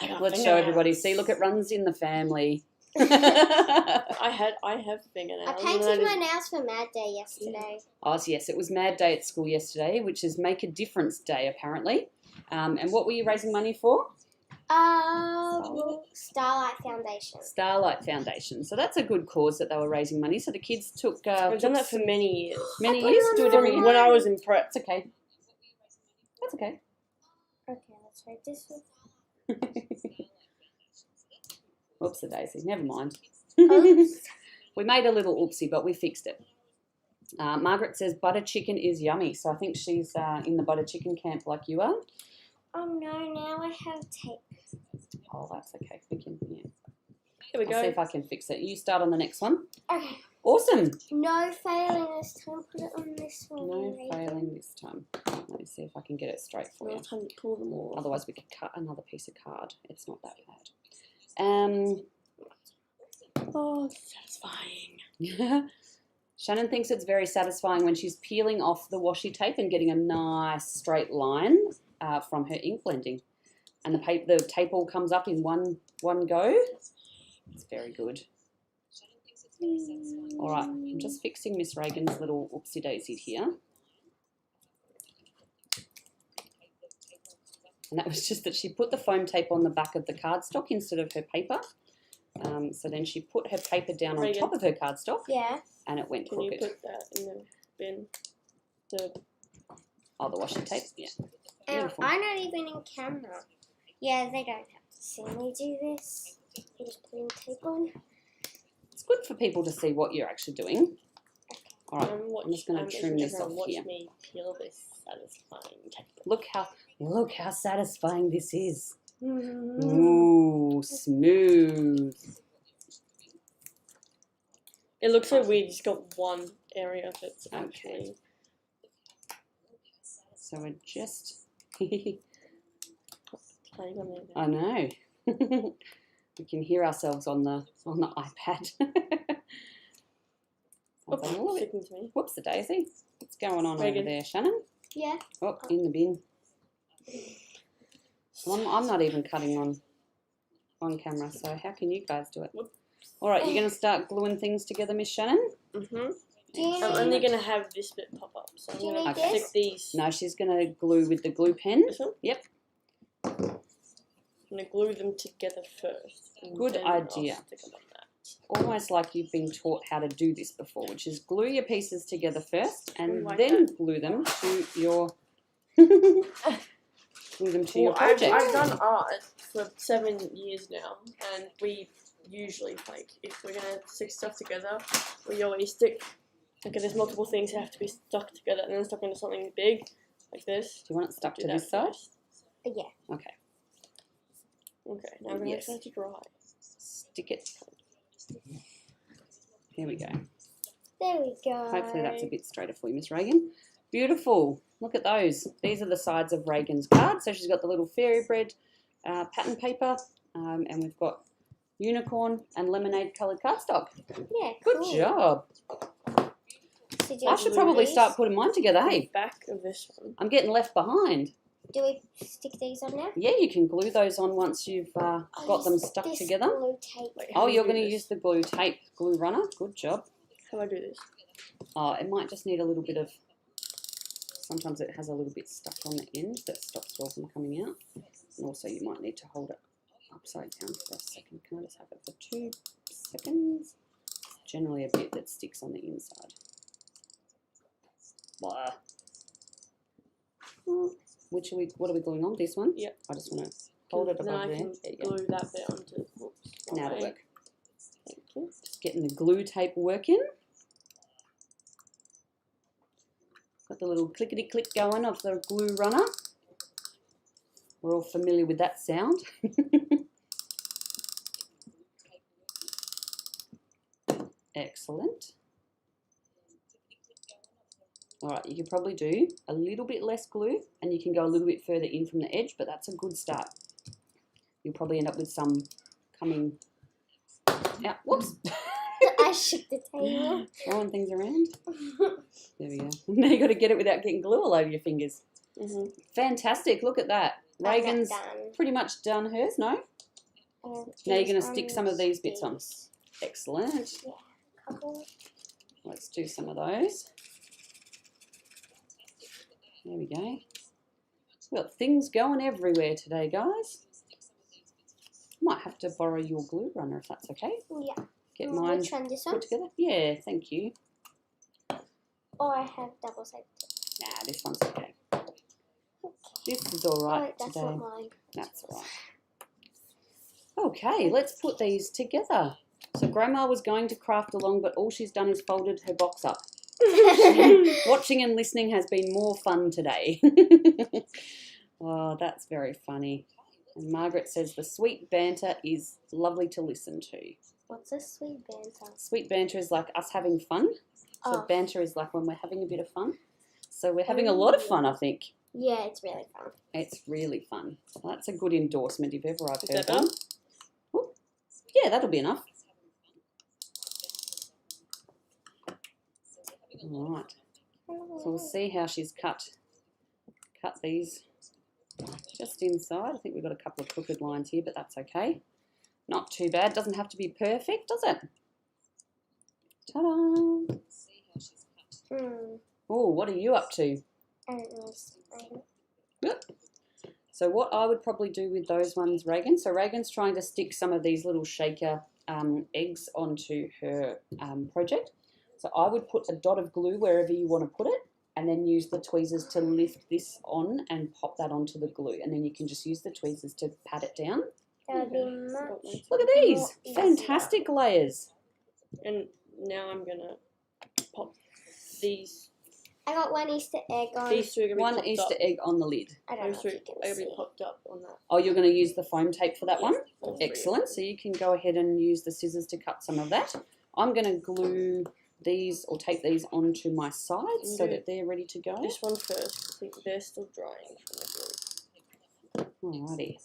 I got Let's show everybody. fingernails. See, look, it runs in the family. I have fingernails. I painted my nails for Mad Day yesterday. Oh, so yes, it was Mad Day at school yesterday, which is Make a Difference Day, apparently. And what were you raising money for? Starlight Foundation. Starlight Foundation. So that's a good cause that they were raising money. So the kids took... I've done that for many years. Many I put years? it on Do it my every year? When I was in prep. That's okay. That's okay. Okay, let's try this one. Oopsie daisy. Never mind. Oops. We made a little oopsie, but we fixed it. Margaret says butter chicken is yummy. So I think she's in the butter chicken camp like you are. Oh no, now I have tape. Oh, that's okay. We can, yeah. Here we I'll see go. if I can fix it. You start on the next one. Okay. Awesome. No failing this time. Put it on this one. No Regan. failing this time. Let me see if I can get it straight for you. Now time to pull them all. Otherwise we could cut another piece of card. It's not that bad. Oh, satisfying. Shannon thinks it's very satisfying when she's peeling off the washi tape and getting a nice straight line from her ink blending. And the tape all comes up in one go. It's very good. All right, I'm just fixing Miss Reagan's little oopsie daisy here. And that was just that she put the foam tape on the back of the cardstock instead of her paper. So then she put her paper down on Reagan. top of her cardstock, Yeah. and it went Can you crooked. put that in the bin? Oh, the washi tape? Yeah. Beautiful. I'm not even in camera. Yeah, they don't have to see me do this. I'm just putting tape on. It's good for people to see what you're actually doing. All right, I'm just going to trim this off watch here. me peel this satisfying tape. Look how satisfying this is. Mm. Ooh, smooth. It looks so weird. It's got one area that's actually. So we're just. Playing on there. I know. We can hear ourselves on the iPad. Oops, sticking to me. Whoops, the daisy. What's going on Reagan. over there, Shannon? Yeah. Oh, in the bin. Well, I'm not even cutting on camera, so how can you guys do it? All right, you're going to start gluing things together, Miss Shannon? Mm-hmm. Do you I'm need, only going to have this bit pop up, so I'm Do you going need to this? stick these. No, she's going to glue with the glue pen. This one? Yep. I'm going to glue them together first. and Good then I'll idea. stick them on that. Almost like you've been taught how to do this before, which is glue your pieces together first and Like then glue them to your project. I've done art for 7 years now, and we usually, like, if we're going to stick stuff together, we always stick, like, there's multiple things that have to be stuck together and then stuck into something big, like this. Do you want it stuck Do to that this side? first. yeah. Okay. Okay, now we're going to Yes. have to dry. Stick it. Here we go. There we go. Hopefully that's a bit straighter for you, Miss Reagan. Beautiful. Look at those. These are the sides of Reagan's card. So she's got the little fairy bread pattern paper, and we've got unicorn and lemonade coloured cardstock. Yeah, Good cool. job. So do I we should glue probably these? start putting mine together, The hey? back of this one. I'm getting left behind. Do we stick these on now? Yeah, you can glue those on once you've got them stuck This together. Glue tape. Wait, how Oh, do you're do going to this? use the glue tape, glue runner. Good job. How do I do this? Oh, it might just need a little bit of, sometimes it has a little bit stuck on the end that stops it all from coming out. And also you might need to hold it upside down for a second. Can I just have it for 2 seconds? Generally a bit that sticks on the inside. Blah. What are we gluing on? This one? Yep. I just want to hold it Then above I there. can glue that bit onto. Whoops, Now to wrong way. work. Thank you. Just getting the glue tape working. Got the little clickety click going of the glue runner. We're all familiar with that sound. Excellent. All right, you can probably do a little bit less glue and you can go a little bit further in from the edge, but that's a good start. You'll probably end up with some coming out. Whoops. I shook the table. Throwing things around. There we go. Now you got to get it without getting glue all over your fingers. Fantastic. Look at that. Reagan's pretty much done hers, no? Now you're going to stick some of these bits on. Excellent. Yeah, couple. Let's do some of those. There we go. We've got things going everywhere today, guys. Might have to borrow your glue runner if that's okay. Yeah. Get mine Which one, this one? put together. Yeah, thank you. Or I have double-sided. Nah, this one's okay. This is all right that's today. not mine. That's all right. Okay, let's put these together. So Grandma was going to craft along, but all she's done is folded her box up. Watching and listening has been more fun today. Oh, that's very funny. And Margaret says the sweet banter is lovely to listen to. What's a sweet banter? Sweet banter is like us having fun. So banter is like when we're having a bit of fun. So we're having a lot of fun, I think. Yeah, it's really fun. It's really fun. Well, that's a good endorsement if ever I've heard that one. Oh, yeah, that'll be enough. All right. So we'll see how she's cut these just inside. I think we've got a couple of crooked lines here, but that's okay. Not too bad. Doesn't have to be perfect, does it? Ta-da! Oh, what are you up to? I don't know. Yep. So what I would probably do with those ones, Reagan, so Reagan's trying to stick some of these little shaker eggs onto her project. So I would put a dot of glue wherever you want to put it, and then use the tweezers to lift this on and pop that onto the glue. And then you can just use the tweezers to pat it down. That would be much. Look at these. Fantastic layers. And now I'm going to pop these. I got one Easter egg on. These two are going to be One popped Easter up. egg on the lid. I don't know Those two if you are can going to see. be popped up on that. Oh, you're going to use the foam tape for that one? all three. Excellent. So you can go ahead and use the scissors to cut some of that. I'm going to glue these or tape these onto my sides so that they're ready to go. This one first. I think they're still drying from the glue. Alrighty.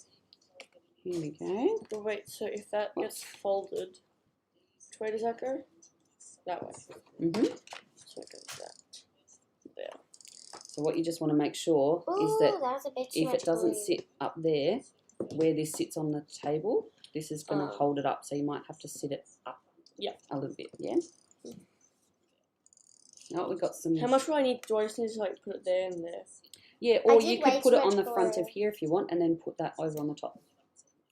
Here we go. But wait, so if that gets folded, which way does that go? That way. Mm-hmm. So it goes that. There. So what you just want to make sure Ooh, is that was a bit too if much it doesn't glue. sit up there, where this sits on the table, this is going to hold it up. So you might have to sit it up a little bit, yeah? Oh, we've got some... How much do I need? Do I just need to like put it there and there? Yeah, or I you did could way put too it on much the front glue. of here if you want, and then put that over on the top.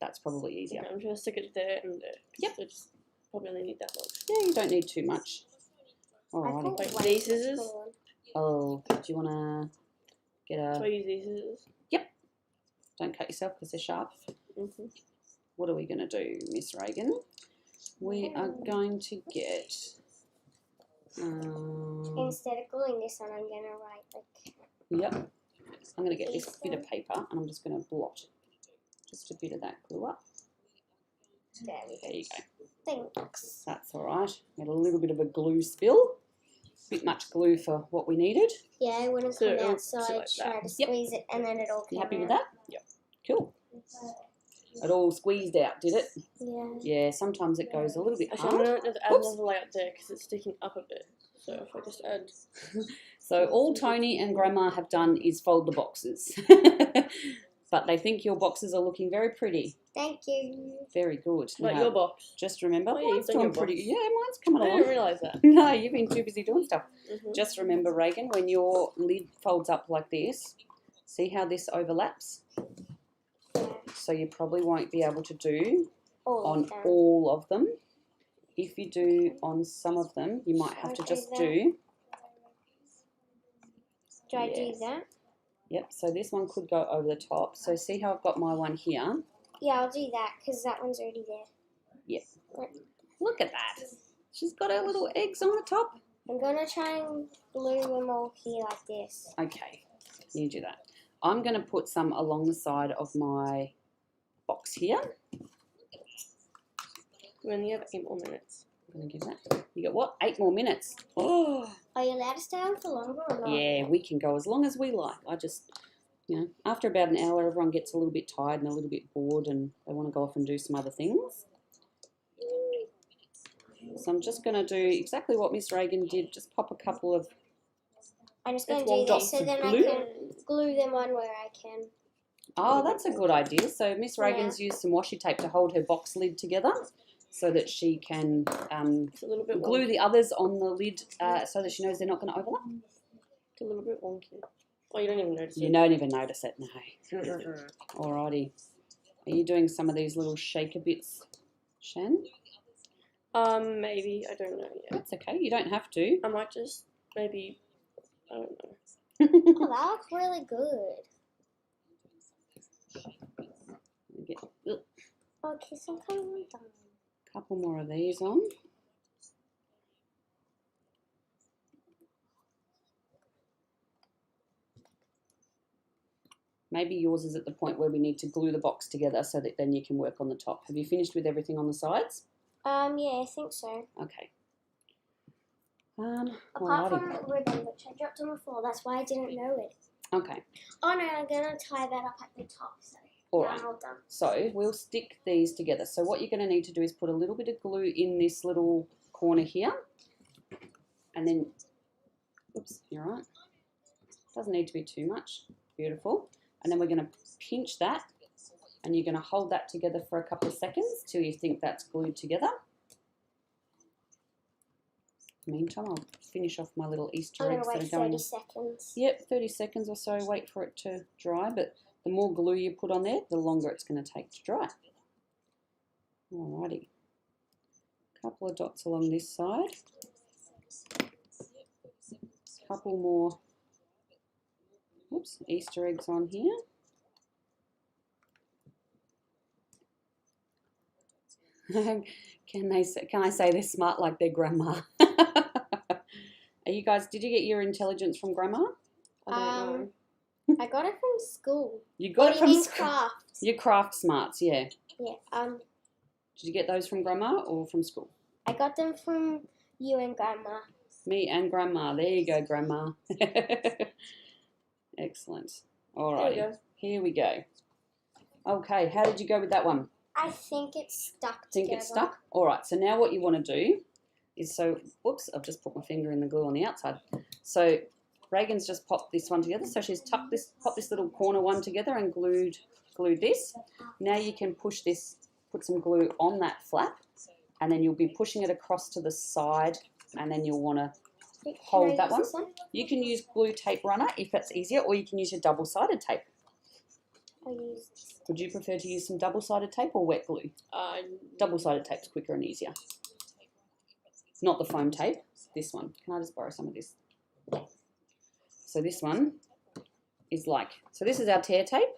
That's probably easier. Okay, I'm just going to stick it there and there. Yep. I just probably only need that much. Yeah, you don't need too much. I Alrighty. thought Like one these was scissors? cool. Oh, do you want to get So I a... use these scissors. Don't cut yourself because they're sharp. Mm-hmm. What are we going to do, Miss Reagan? We are going to get... Instead of gluing this on, I'm going to write like... Yep. I'm going to get this bit of paper and I'm just going to blot just a bit of that glue up. There we go. There you go. Thanks. That's all right. Get a little bit of a glue spill. Bit much glue for what we needed. Yeah, when it's So come it'll outside, sit like try that. to squeeze it and then it all You came happy with out. that? Yep. Cool. It all squeezed out, did it? Yeah. Yeah, sometimes it goes a little bit Actually, I'm hard. going to add another layer up there because it's sticking up a bit. So if I just add... So all Tony and Grandma have done is fold the boxes. But they think your boxes are looking very pretty. Thank you. Very good. Like Now, your box. just remember, Oh, yeah, mine's you've done doing your pretty. box. Yeah, mine's coming I along. didn't realise that. No, you've been too busy doing stuff. Mm-hmm. Just remember, Reagan, when your lid folds up like this, see how this overlaps? Yeah. So you probably won't be able to do All on of them. all of them. If you do on some of them, you might have to Okay, just then. do. Do I do Yes. that? Yep, so this one could go over the top. So see how I've got my one here? Yeah, I'll do that because that one's already there. Yep. Right. Look at that. She's got her little eggs on the top. I'm going to try and glue them all here like this. Okay, you do that. I'm going to put some along the side of my box here. We only have 8 more minutes. I'm going to give that. You got what? 8 more minutes. Oh, Are you allowed to stay on for longer or not? yeah, we can go as long as we like. I just, after about an hour, everyone gets a little bit tired and a little bit bored and they want to go off and do some other things. So I'm just going to do exactly what Miss Reagan did. Just pop a couple of I'm just going to Small do this dots so of then I glue. can glue them on where I can. Oh, that's a good idea. So Miss Reagan's used some washi tape to hold her box lid together so that she can It's a little bit glue wonky. the others on the lid so that she knows they're not going to overlap. It's a little bit wonky. Oh, you don't even notice You it. don't even notice it, no. Alrighty. Are you doing some of these little shaker bits, Shan? Maybe. I don't know yet. That's okay. You don't have to. I might just maybe. I don't know. Oh, that looks really good. Get a Okay, so I'm kind of done. couple more of these on. Maybe yours is at the point where we need to glue the box together so that then you can work on the top. Have you finished with everything on the sides? Yeah, I think so. Okay. Apart Alrighty. from the ribbon, which I dropped on the floor, that's why I didn't know it. Okay. Oh no, I'm gonna tie that up at the top. So All now right. I'm all done. So we'll stick these together. So what you're going to need to do is put a little bit of glue in this little corner here. And then, oops, you're right. Doesn't need to be too much. Beautiful. And then we're going to pinch that. And you're going to hold that together for a couple of seconds till you think that's glued together. Meantime, I'll finish off my little Easter I'm eggs gonna that wait are going 30 seconds. Yep, 30 seconds or so, wait for it to dry, but the more glue you put on there, the longer it's going to take to dry. Alrighty. Couple of dots along this side. Couple more Easter eggs on here. Can I say they're smart like their grandma? Are you guys, did you get your intelligence from grandma? I don't know. I got it from school. You got it from school. Craft? Your craft smarts, yeah. Yeah. Did you get those from grandma or from school? I got them from you and grandma. Me and grandma. There you go, grandma. Excellent. All right. Here we go. Okay, how did you go with that one? I think it's stuck Think together. it's stuck? All right, so now what you want to do is whoops, I've just put my finger in the glue on the outside. So Reagan's just popped this one together. So she's popped this little corner one together and glued this. Now you can push this, put some glue on that flap, and then you'll be pushing it across to the side, and then you'll want to hold that one. You can use glue tape runner if that's easier, or you can use your double-sided tape. Would you prefer to use some double-sided tape or wet glue? Double-sided tape's quicker and easier. Not the foam tape, this one. Can I just borrow some of this? So this one is so this is our tear tape.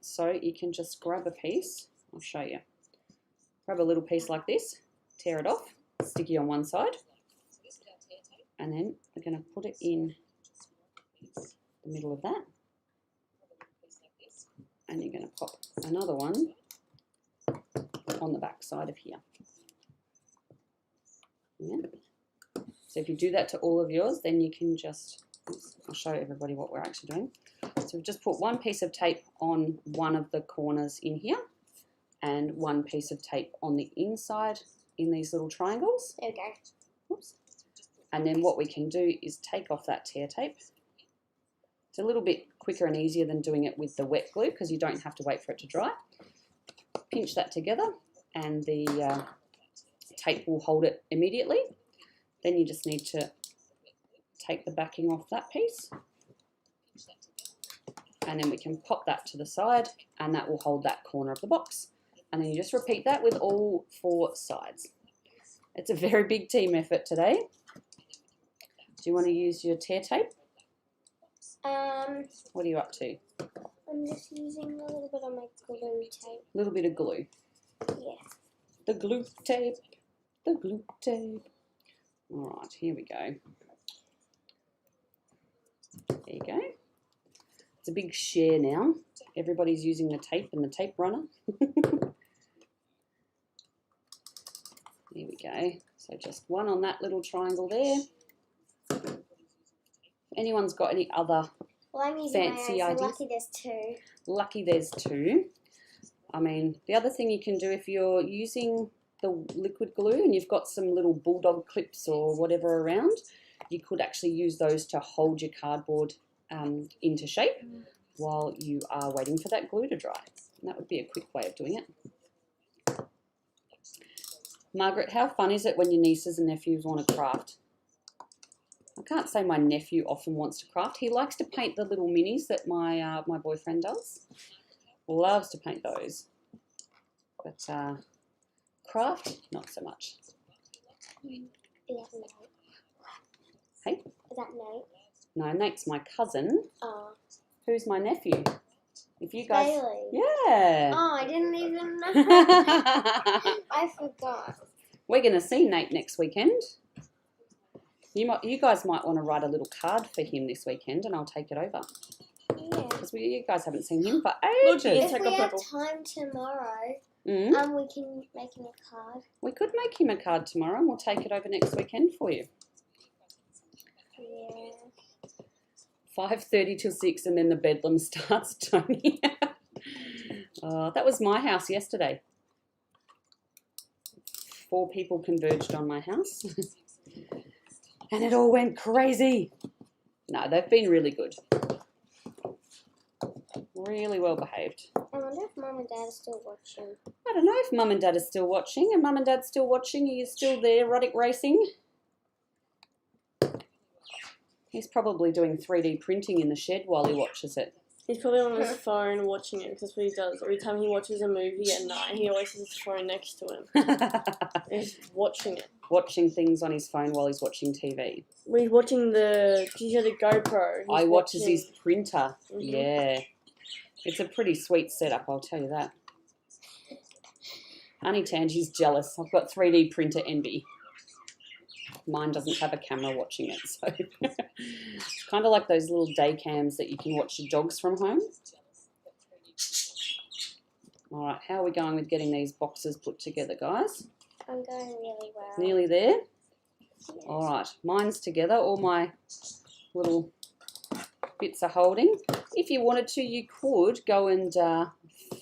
So you can just grab a piece. I'll show you. Grab a little piece like this, tear it off, sticky on one side, and then we're going to put it in the middle of that. And you're going to pop another one on the back side of here. Yeah. So if you do that to all of yours, then you can just, I'll show everybody what we're actually doing. So we've just put one piece of tape on one of the corners in here and one piece of tape on the inside in these little triangles. There we go. Oops. And then what we can do is take off that tear tape. It's a little bit quicker and easier than doing it with the wet glue because you don't have to wait for it to dry. Pinch that together and the tape will hold it immediately. Then you just need to take the backing off that piece. And then we can pop that to the side and that will hold that corner of the box. And then you just repeat that with all 4 sides. It's a very big team effort today. Do you want to use your tear tape? What are you up to? I'm just using a little bit of my glue tape. A little bit of glue. Yeah. The glue tape. The glue tape. All right, here we go. There you go. It's a big share now. Everybody's using the tape and the tape runner. There we go. So just one on that little triangle there. If anyone's got any other I'm using fancy my own, so ideas? lucky there's 2. Lucky there's 2. I mean, the other thing you can do if you're using the liquid glue and you've got some little bulldog clips or whatever around, you could actually use those to hold your cardboard into shape while you are waiting for that glue to dry. And that would be a quick way of doing it. Margaret, how fun is it when your nieces and nephews want to craft? I can't say my nephew often wants to craft. He likes to paint the little minis that my my boyfriend does. Loves to paint those. But craft, not so much. Is that Nate? Hey? Is that Nate? No, Nate's my cousin. Oh. Who's my nephew? If you guys... Bailey. Yeah. Oh, I didn't even know. I forgot. We're going to see Nate next weekend. You guys might want to write a little card for him this weekend and I'll take it over. Yeah. Because you guys haven't seen him for Look, ages. If we have time tomorrow, we can make him a card. We could make him a card tomorrow and we'll take it over next weekend for you. Yeah. 5:30 till 6 and then the bedlam starts, Tony. That was my house yesterday. 4 people converged on my house. And it all went crazy. No, they've been really good. Really well behaved. I wonder if Mum and Dad are still watching. I don't know if Mum and Dad are still watching. And Mum and Dad's still watching. Are you still there, Roddick Racing? He's probably doing 3D printing in the shed while he watches it. He's probably on his phone watching it because that's what he does. Every time he watches a movie at night, he always has his phone next to him. He's watching it. Watching things on his phone while he's watching TV. He's watching the GoPro. I watches his printer. Mhm. Yeah. It's a pretty sweet setup, I'll tell you that. Honey Tangy's jealous. I've got 3D printer envy. Mine doesn't have a camera watching it, so it's kind of like those little day cams that you can watch your dogs from home. All right, how are we going with getting these boxes put together, guys? I'm going really well. Nearly there? All right, mine's together. All my little bits are holding. If you wanted to, you could go and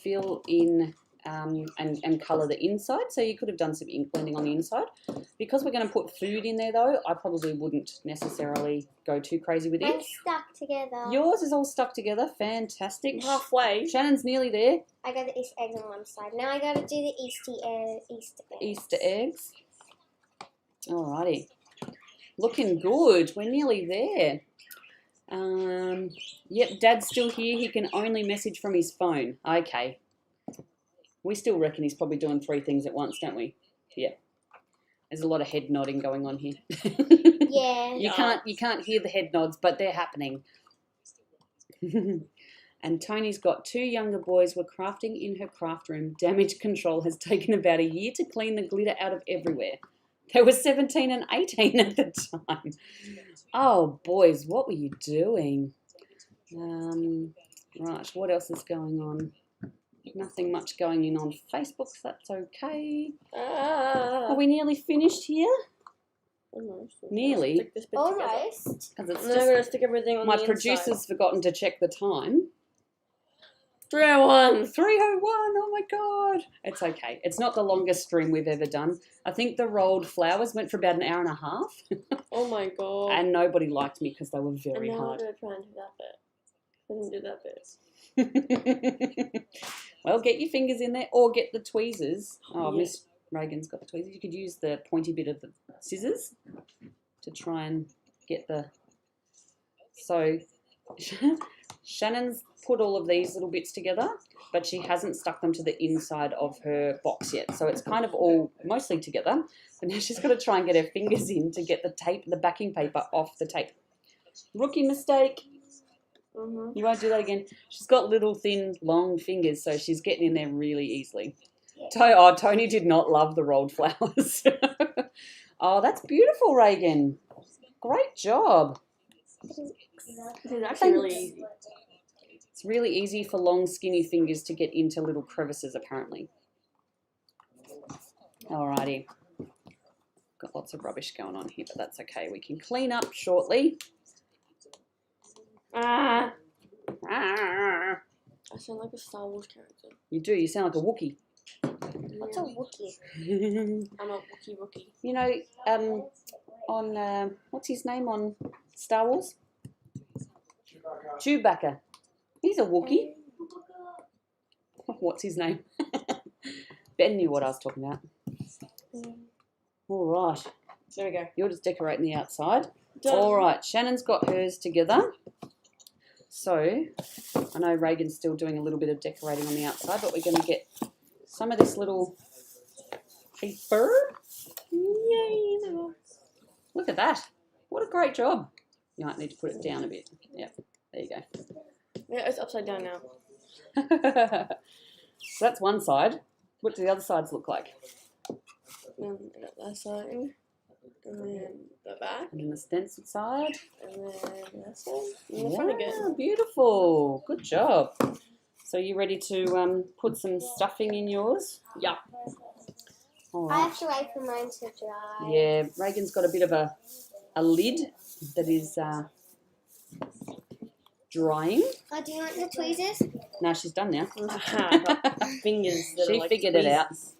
fill in and colour the inside. So you could have done some ink blending on the inside. Because we're going to put food in there, though, I probably wouldn't necessarily go too crazy with it. Mine's stuck together. Yours is all stuck together. Fantastic. Halfway. Shannon's nearly there. I got the Easter eggs on one side. Now I got to do the Easter eggs. Easter eggs. Alrighty. Looking good. We're nearly there. Yep, Dad's still here. He can only message from his phone. Okay. We still reckon he's probably doing 3 things at once, don't we? Yeah. There's a lot of head nodding going on here. Yeah. You can't hear the head nods, but they're happening. And Tony's got 2 younger boys were crafting in her craft room. Damage control has taken about a year to clean the glitter out of everywhere. They were 17 and 18 at the time. Oh, boys, what were you doing? Right, what else is going on? Nothing much going in on Facebook, so that's okay. Are we nearly finished here? Almost. Nearly. Stick this bit together. Almost. Because it's And then I'm going to stick everything on my the inside. producer's forgotten to check the time. 3:01. 3:01, oh my God. It's okay. It's not the longest stream we've ever done. I think the rolled flowers went for about an hour and a half. Oh my God. And nobody liked me because they were very and now hard. I'm going to try and do that bit. I didn't do that bit. Well, get your fingers in there or get the tweezers. Oh, Yeah. Miss Reagan's got the tweezers. You could use the pointy bit of the scissors to try and get the... So, Shannon's put all of these little bits together, but she hasn't stuck them to the inside of her box yet. So it's kind of all mostly together. But now she's got to try and get her fingers in to get the tape, the backing paper off the tape. Rookie mistake. Mm-hmm. You won't do that again. She's got little, thin, long fingers, so she's getting in there really easily. Tony did not love the rolled flowers. Oh, that's beautiful, Reagan. Great job. This is actually really easy. It's really easy for long, skinny fingers to get into little crevices, apparently. Alrighty. Got lots of rubbish going on here, but that's okay. We can clean up shortly. Ah. Ah. I sound like a Star Wars character. You do. You sound like a Wookiee. What's a Wookiee? I'm a Wookiee rookie. You know, on what's his name on Star Wars? Chewbacca. He's a Wookiee. What's his name? Ben knew what I was talking about. All right. There we go. You're just decorating the outside. Done. All right. Shannon's got hers together. So I know Reagan's still doing a little bit of decorating on the outside, but we're going to get some of this little paper. Yay! Look at that. What a great job. You might need to put it down a bit. Yep. There you go. Yeah, it's upside down now. So that's one side. What do the other sides look like? And that side, and then the back, And then the stencil side. and then that side, and the front again. Beautiful. Good job. So you ready to put some stuffing in yours? Yeah. All I right. have to wait for mine to dry. Yeah, Reagan's got a bit of a lid that is drying. Oh, do you want the tweezers? No, she's done now. Aha, got fingers that She are like figured it out. tweezers.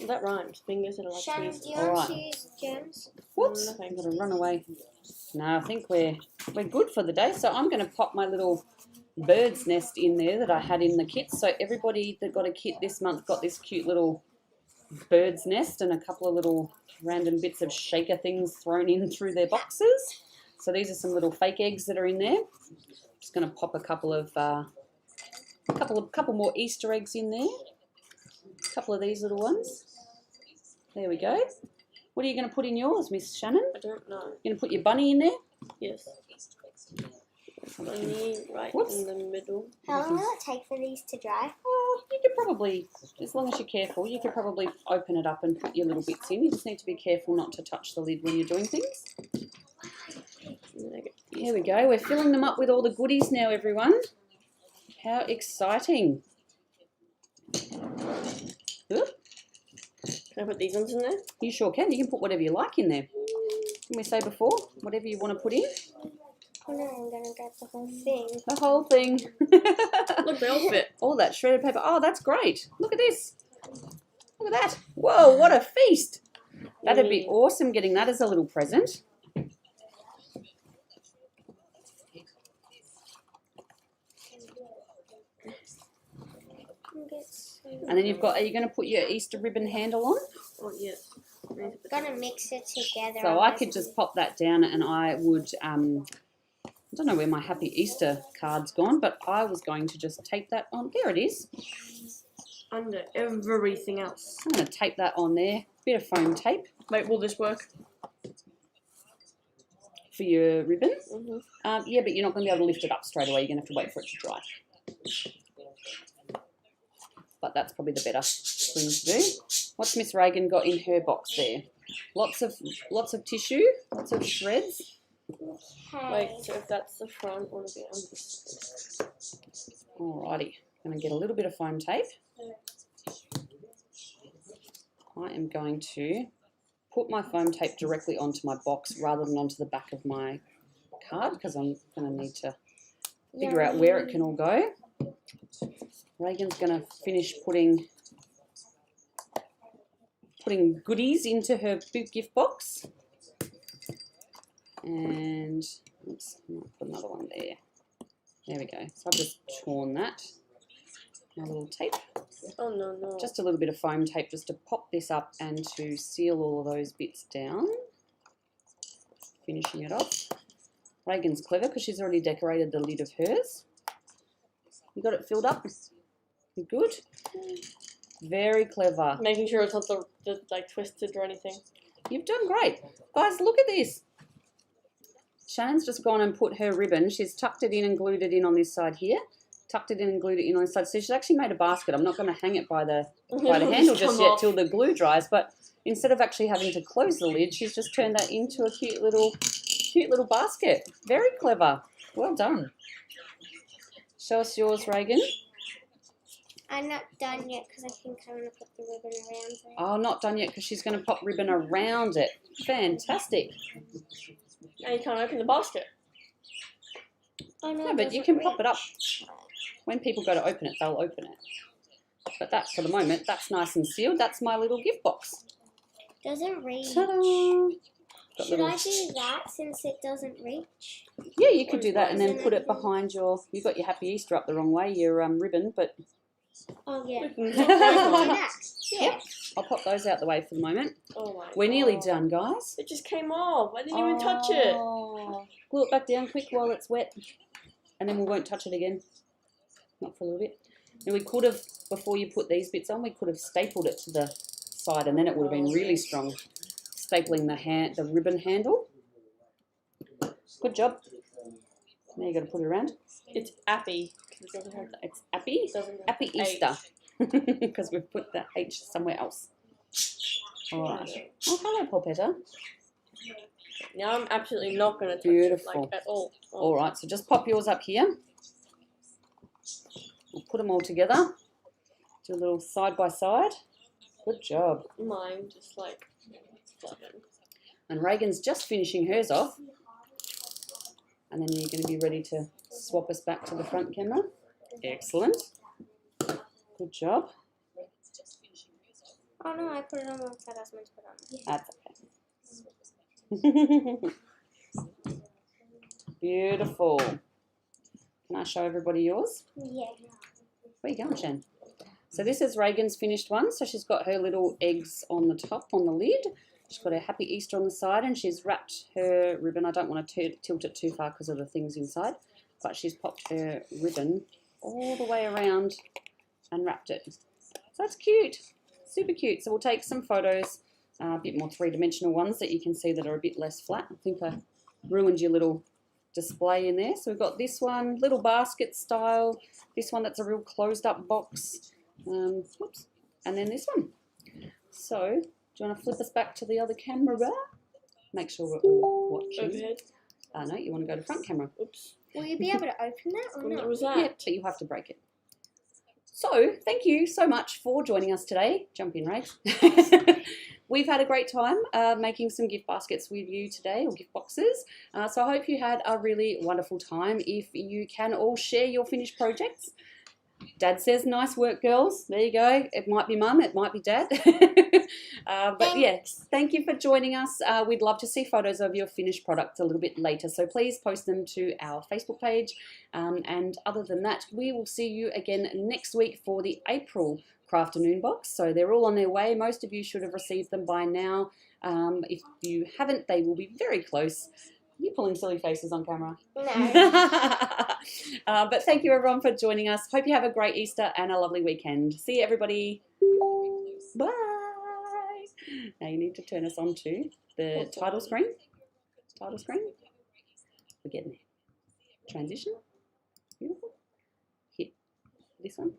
That rhymes. Fingers that are like Shannon, tweezers. do you want Alright. to use gems? Whoops, No, I'm thanks. going to run away. No, I think we're good for the day. So I'm going to pop my little bird's nest in there that I had in the kit. So everybody that got a kit this month got this cute little bird's nest and a couple of little random bits of shaker things thrown in through their boxes. So these are some little fake eggs that are in there. Just going to pop a couple more Easter eggs in there. A couple of these little ones. There we go. What are you going to put in yours, Miss Shannon? I don't know. You're going to put your bunny in there? Yes. Bunny right Whoops. in the middle. How long will it take for these to dry? Oh, you could probably, as long as you're careful, you could probably open it up and put your little bits in. You just need to be careful not to touch the lid when you're doing things. Here we go. We're filling them up with all the goodies now, everyone. How exciting. Oop. Can I put these ones in there? You sure can. You can put whatever you like in there. Didn't we say before? Whatever you want to put in. Oh no, I'm going to get the whole thing. The whole thing. Look, they all fit. All that shredded paper. Oh, that's great. Look at this. Look at that. Whoa, what a feast. That'd be awesome getting that as a little present. And then you've got, are you going to put your Easter ribbon handle on? Oh, yes. Gonna mix it together. So I could just pop that down and I would, I don't know where my Happy Easter card's gone, but I was going to just tape that on. There it is. Under everything else. I'm going to tape that on there. Bit of foam tape Wait, will this work? for your ribbon. Mm-hmm. Yeah, but you're not going to be able to lift it up straight away. You're going to have to wait for it to dry. But that's probably the better thing to do. What's Miss Reagan got in her box there? Lots of tissue, lots of shreds. Wait, so if that's the front, want to be on this. Alrighty, I'm going to get a little bit of foam tape. I am going to put my foam tape directly onto my box rather than onto the back of my card because I'm going to need to figure out where it can all go. Reagan's going to finish putting goodies into her big gift box. And oops, I might put another one there. There we go. So I've just torn that. My little tape. Oh, no, no. Just a little bit of foam tape just to pop this up and to seal all of those bits down. Finishing it off. Reagan's clever because she's already decorated the lid of hers. You got it filled up? You good? Very clever. Making sure it's not the like twisted or anything. You've done great. Guys, look at this. Shannon's just gone and put her ribbon. She's tucked it in and glued it in on this side here. Tucked it in and glued it in on this side. So she's actually made a basket. I'm not going to hang it by the handle just yet till the glue dries. But instead of actually having to close the lid, she's just turned that into a cute little basket. Very clever. Well done. Show us yours, Reagan. I'm not done yet because I think I'm going to put the ribbon around it. Oh, not done yet because she's going to pop ribbon around it. Fantastic. Now you can't open the basket. Oh, no, No, but you can pop it up. When people go to open it, they'll open it. But that, for the moment, that's nice and sealed. That's my little gift box. Doesn't reach. Ta-da! Should I do that since it doesn't reach? Yeah, you could do that and then put it behind your... You got your Happy Easter up the wrong way, your ribbon, but... Oh, yeah. We Do can- that. Yeah. Yep. I'll pop those out the way for the moment. Oh my We're nearly God. done, guys. It just came off. I didn't even touch it. Oh. Glue it back down quick while it's wet. And then we won't touch it again. Not for a little bit. And we could have, before you put these bits on, we could have stapled it to the side and then it would have been really strong. Stapling the ribbon handle. Good job. Now you got to put it around. It's Appy. It's Appy. Happy Easter. Because we've put the H somewhere else. All right. Oh, hello, Paulpetta. Now I'm absolutely not going to touch Beautiful. it like, at all. All right, so just pop yours up here. We'll put them all together. Do a little side by side. Good job. Mine just like fluttering. And Reagan's just finishing hers off. And then you're going to be ready to swap us back to the front camera. Excellent. Good job. Oh, no, I put it on the side I was meant to put it on. That's okay. Beautiful. Can I show everybody yours? Yeah. Where you going, Shan? So this is Reagan's finished one. So she's got her little eggs on the top, on the lid. She's got her Happy Easter on the side and she's wrapped her ribbon. I don't want to tilt it too far because of the things inside. But she's popped her ribbon all the way around and wrapped it. So that's cute. Super cute. So we'll take some photos, a bit more three-dimensional ones that you can see that are a bit less flat. I think I ruined your little display in there. So we've got this one, little basket style. This one that's a real closed-up box. Whoops. And then this one. So, do you want to flip us back to the other camera? Make sure we're all watching. Overhead. No, you want to go to front camera. Oops. Will you be able to open that or What not? was that? Yeah, but you have to break it. So, thank you so much for joining us today. Jump in, Ray. We've had a great time making some gift baskets with you today, or gift boxes. So I hope you had a really wonderful time. If you can all share your finished projects. Dad says, nice work, girls. There you go. It might be Mum, it might be Dad. But yes, thank you for joining us. We'd love to see photos of your finished products a little bit later. So please post them to our Facebook page. And other than that, we will see you again next week for the April Crafternoon Box. So they're all on their way. Most of you should have received them by now. If you haven't, they will be very close. You're pulling silly faces on camera. No. But thank you everyone for joining us. Hope you have a great Easter and a lovely weekend. See you everybody. Bye. Now you need to turn us on to the title screen. Title screen. We're getting there. Transition. Beautiful. Hit this one.